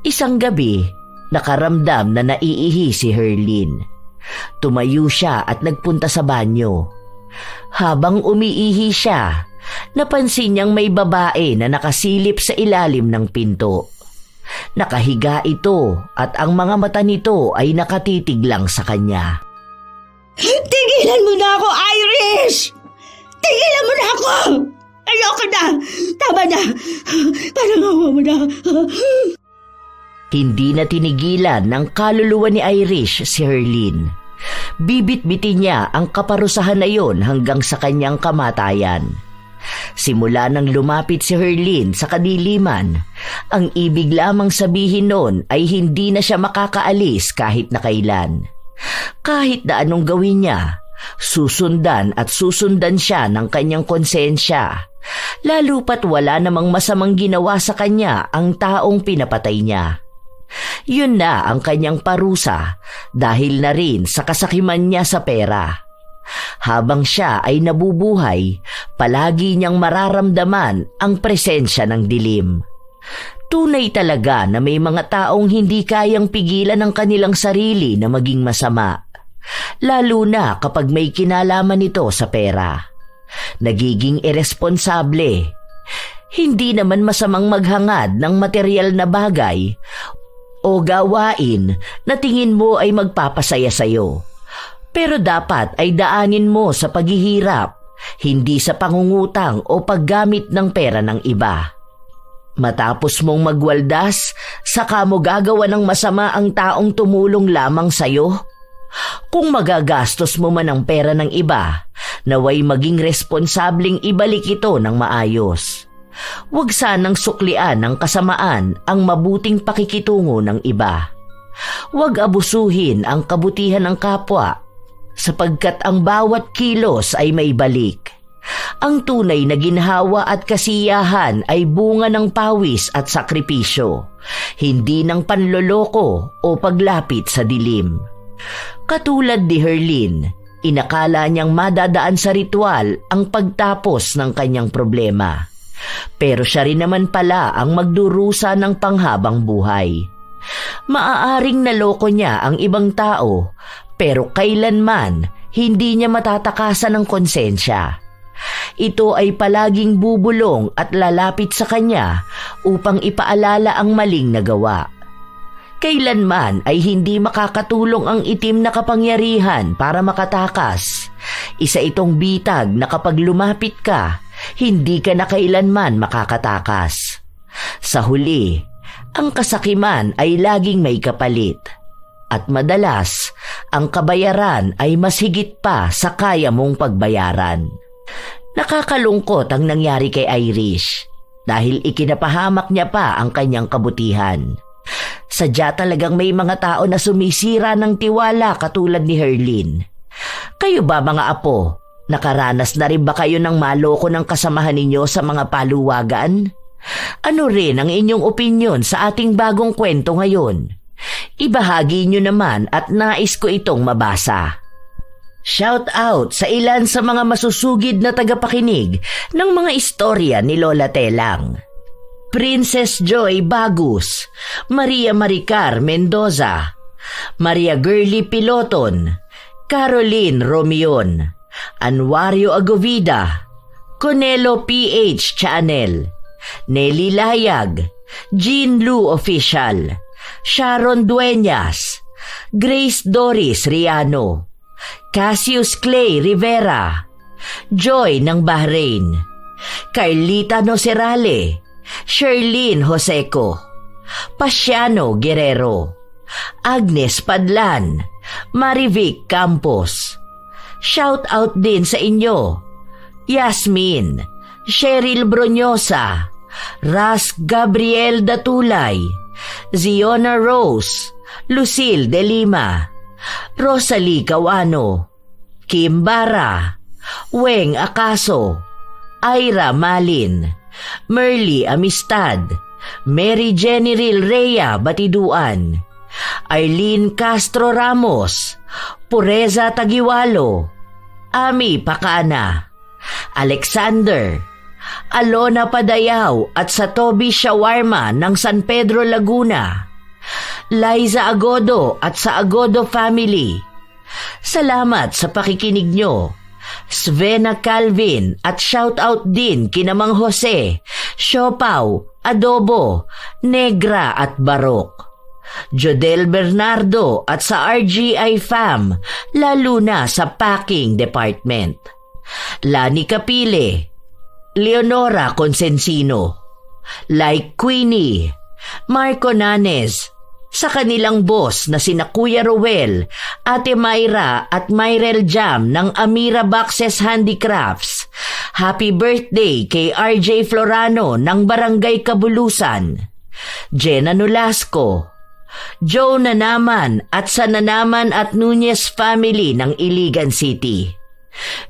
Isang gabi, nakaramdam na naiihi si Herlin. Tumayo siya at nagpunta sa banyo. Habang umiihi siya, napansin niyang may babae na nakasilip sa ilalim ng pinto. Nakahiga ito at ang mga mata nito ay nakatitig lang sa kanya. Tigilan mo na ako, Irish! Tigilan mo na ako! Ayoko na! Tama na! Parang awa mo na! Hindi na tinigilan ng kaluluwa ni Irish si Herlin. Bibit-bitin niya ang kaparusahan na yon hanggang sa kanyang kamatayan. Simula nang lumapit si Herlin sa kadiliman, ang ibig lamang sabihin nun ay hindi na siya makakaalis kahit na kailan. Kahit na anong gawin niya, susundan at susundan siya ng kanyang konsensya, lalo pat wala namang masamang ginawa sa kanya ang taong pinapatay niya. Yun na ang kanyang parusa dahil na rin sa kasakiman niya sa pera. Habang siya ay nabubuhay, palagi niyang mararamdaman ang presensya ng dilim. Tunay talaga na may mga taong hindi kayang pigilan ang kanilang sarili na maging masama, lalo na kapag may kinalaman ito sa pera. Nagiging iresponsable. Hindi naman masamang maghangad ng material na bagay o gawain na tingin mo ay magpapasaya sa'yo. Pero dapat ay daanin mo sa paghihirap, hindi sa pangungutang o paggamit ng pera ng iba. Matapos mong magwaldas, saka mo gagawa ng masama ang taong tumulong lamang sa'yo? Kung magagastos mo man ang pera ng iba, naway maging responsabling ibalik ito ng maayos. Huwag sanang suklian ng kasamaan ang mabuting pakikitungo ng iba. Huwag abusuhin ang kabutihan ng kapwa, sapagkat ang bawat kilos ay may balik. Ang tunay na ginhawa at kasiyahan ay bunga ng pawis at sakripisyo, hindi ng panloloko o paglapit sa dilim. Katulad ni Herlin, inakala niyang madadaan sa ritual ang pagtapos ng kanyang problema. Pero siya rin naman pala ang magdurusa ng panghabang buhay. Maaaring naloko niya ang ibang tao, pero kailanman hindi niya matatakasan ng konsensya. Ito ay palaging bubulong at lalapit sa kanya upang ipaalala ang maling nagawa. Kailanman ay hindi makakatulong ang itim na kapangyarihan para makatakas. Isa itong bitag na kapag lumapit ka, hindi ka na kailanman makakatakas. Sa huli, ang kasakiman ay laging may kapalit. At madalas, ang kabayaran ay mas higit pa sa kaya mong pagbayaran. Nakakalungkot ang nangyari kay Irish dahil ikinapahamak niya pa ang kanyang kabutihan. Sadya talagang may mga tao na sumisira ng tiwala katulad ni Herlin. Kayo ba mga apo, Nakaranas na rin ba kayo ng maloko ng kasamahan ninyo sa mga paluwagan? Ano rin ang inyong opinyon sa ating bagong kwento ngayon? Ibahagi nyo naman at nais ko itong mabasa. Shout out sa ilan sa mga masusugid na tagapakinig ng mga istorya ni Lola Telang. Princess Joy Bagus, Maria Maricar Mendoza, Maria Girly Piloton, Caroline Romion, Anwario Agovida, Conelo PH Channel, Nelly Layag, Jean Lu Official, Sharon Dueñas, Grace Doris Riano, Cassius Clay Rivera, Joy ng Bahrain, Carlita Nocerale, Sherlyn Joseco, Pasiano Guerrero, Agnes Padlan, Marivic Campos. Shout out din sa inyo, Yasmin, Cheryl Bronyosa, Ras Gabriel Datulay, Ziona Rose, Lucille De Lima, Rosalie Cawano, Kim Bara, Weng Acaso, Ira Malin, Merly Amistad, Mary Jenny Rhea Batiduan, Arlene Castro Ramos, Pureza Tagiwalo, Ami Pakana, Alexander, Alona Padayaw at Satobi Shawarma ng San Pedro Laguna, Liza Agodo at sa Agodo Family. Salamat sa pakikinig nyo. Svena Calvin at shoutout din kina Mang Jose, Siopaw, Adobo, Negra at Barok. Jodel Bernardo at sa RGI Fam, lalo na sa Packing Department. Lani Capile, Leonora Consensino, Like Queenie, Marco Nanes, sa kanilang boss na sina Kuya Rowel, Ate Myra at Myrel Jam ng Amira Boxes Handicrafts. Happy birthday kay RJ Florano ng Barangay Kabulusan, Jenna Nolasco, Joe Nanaman at sa Nanaman at Nunez family ng Iligan City,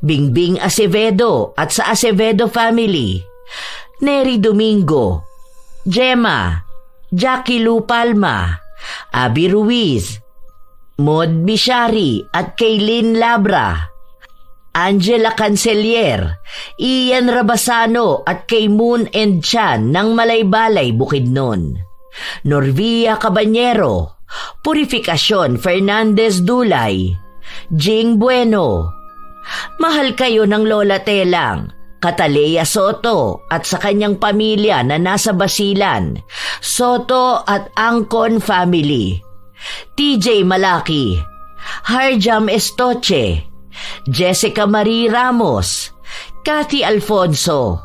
Bingbing Acevedo at sa Acevedo family, Neri Domingo, Gemma, Jackie Lu Palma, Abby Ruiz, Mod Bishari at Kaylin Labra, Angela Cancelier, Ian Rabasano at kay Moon and Chan ng Malaybalay Bukidnon, Norvia Cabanyero, Purificacion Fernandez Dulay, Jing Bueno. Mahal kayo ng Lola Telang, Catalea Soto at sa kanyang pamilya na nasa Basilan, Soto at Angkon family, TJ Malaki, Harjam Estoche, Jessica Marie Ramos, Cathy Alfonso,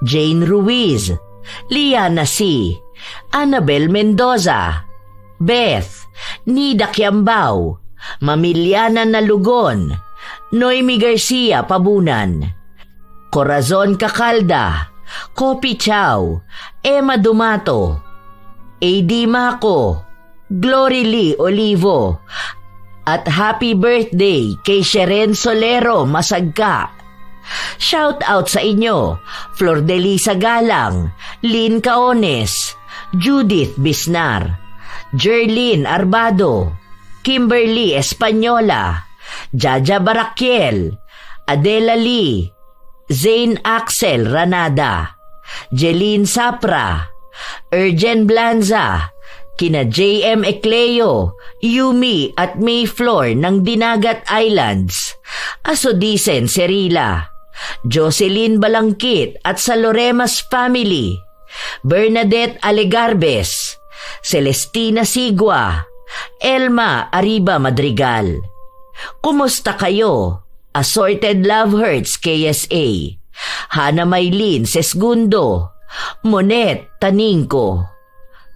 Jane Ruiz, Liana C., Annabel Mendoza, Beth, Nida Kiambao, Mamiliana Nalugon, Noemi Garcia Pabunan, Corazon Cacalda, Kopi Chow, Emma Dumato, AD Mako, Glory Lee Olivo, at happy birthday kay Sheren Solero Masagka. Shout out sa inyo, Flor de Lisa Galang, Lynn Caones, Judith Bisnar, Jerlyn Arbado, Kimberly Espanyola, Jaja Barakiel, Adela Lee, Zane Axel Ranada, Jeline Sapra, Ergen Blanza, kina JM Ecleo, Yumi at Mayfloor ng Dinagat Islands, Asodisen Serila, Jocelyn Balangkit at sa Loremas family, Bernadette Alegarbes, Celestina Sigua, Elma Arriba Madrigal. Kumusta kayo? Assorted Love Hurts KSA, Hana Maylin Sesgundo, Monet Taningko,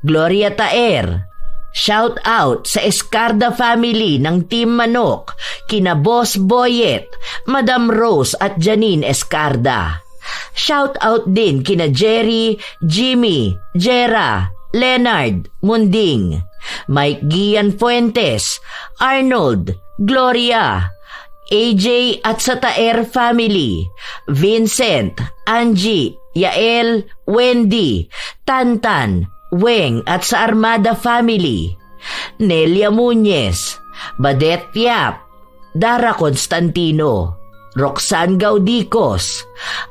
Gloria Taer. Shout out sa Escarda family ng Team Manok, kina Boss Boyet, Madam Rose at Janine Escarda. Shout out din kina Jerry, Jimmy, Jera, Leonard, Munding, Mike Gian Fuentes, Arnold, Gloria, AJ at sa Taer family, Vincent, Angie, Yael, Wendy, Tantan, Weng at sa Armada family, Nelia Muñez, Badet Yap, Dara Constantino, Roxanne Gaudicos,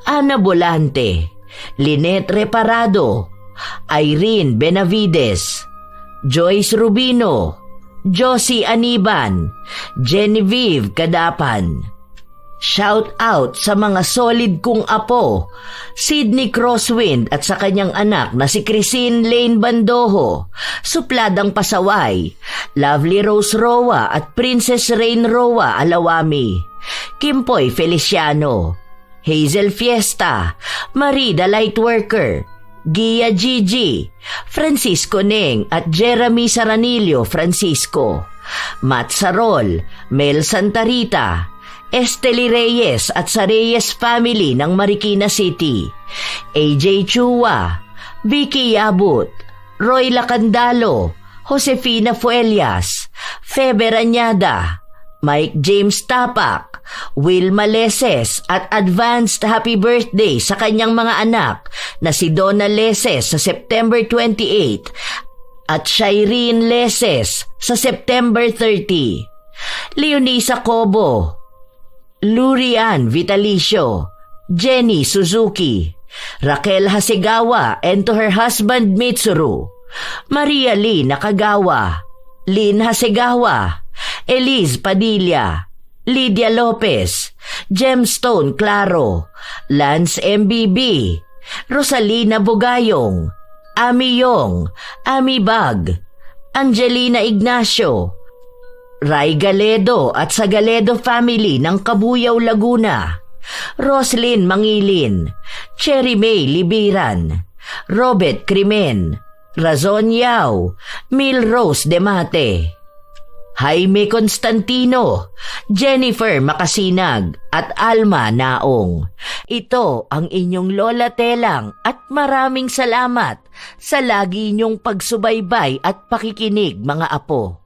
Ana Bolante, Lynette Reparado, Irene Benavides, Joyce Rubino, Josie Aniban, Genevieve Kadapan. Shout out sa mga solid kong apo, Sydney Crosswind at sa kanyang anak na si Christine Lane Bandojo, Supladang Pasaway, Lovely Rose Roa at Princess Rain Roa Alawami, Kimpoy Feliciano, Hazel Fiesta, Marie the Lightworker, Gia Gigi, Francisco Neng at Jeremy Saranillo Francisco, Matt Sarol, Mel Santarita, Esteli Reyes at sa Reyes family ng Marikina City, AJ Chua, Vicky Yabut, Roy Lacandalo, Josefina Fuelias, Febe Rañada, Mike James Tapak, Will Maleses at advanced happy birthday sa kanyang mga anak na si Donna Leses sa September 28 at Shireen Leses sa September 30. Leonisa Cobo, Lurian Vitalicio, Jenny Suzuki, Raquel Hasegawa and to her husband Mitsuru, Maria Lee Nakagawa, Lynn Hasegawa, Elise Padilla, Lydia Lopez, Gemstone Claro, Lance MBB, Rosalina Bugayong, Ami Yong, Ami Bag, Angelina Ignacio, Ray Galedo at sa Galedo family ng Kabuyaw, Laguna, Roslyn Mangilin, Cherry May Libiran, Robert Crimen, Razon Yao, Mil Rose Demate, Jaime Constantino, Jennifer Makasinag at Alma Naong. Ito ang inyong Lola Telang at maraming salamat sa lagi niyong pagsubaybay at pakikinig mga apo.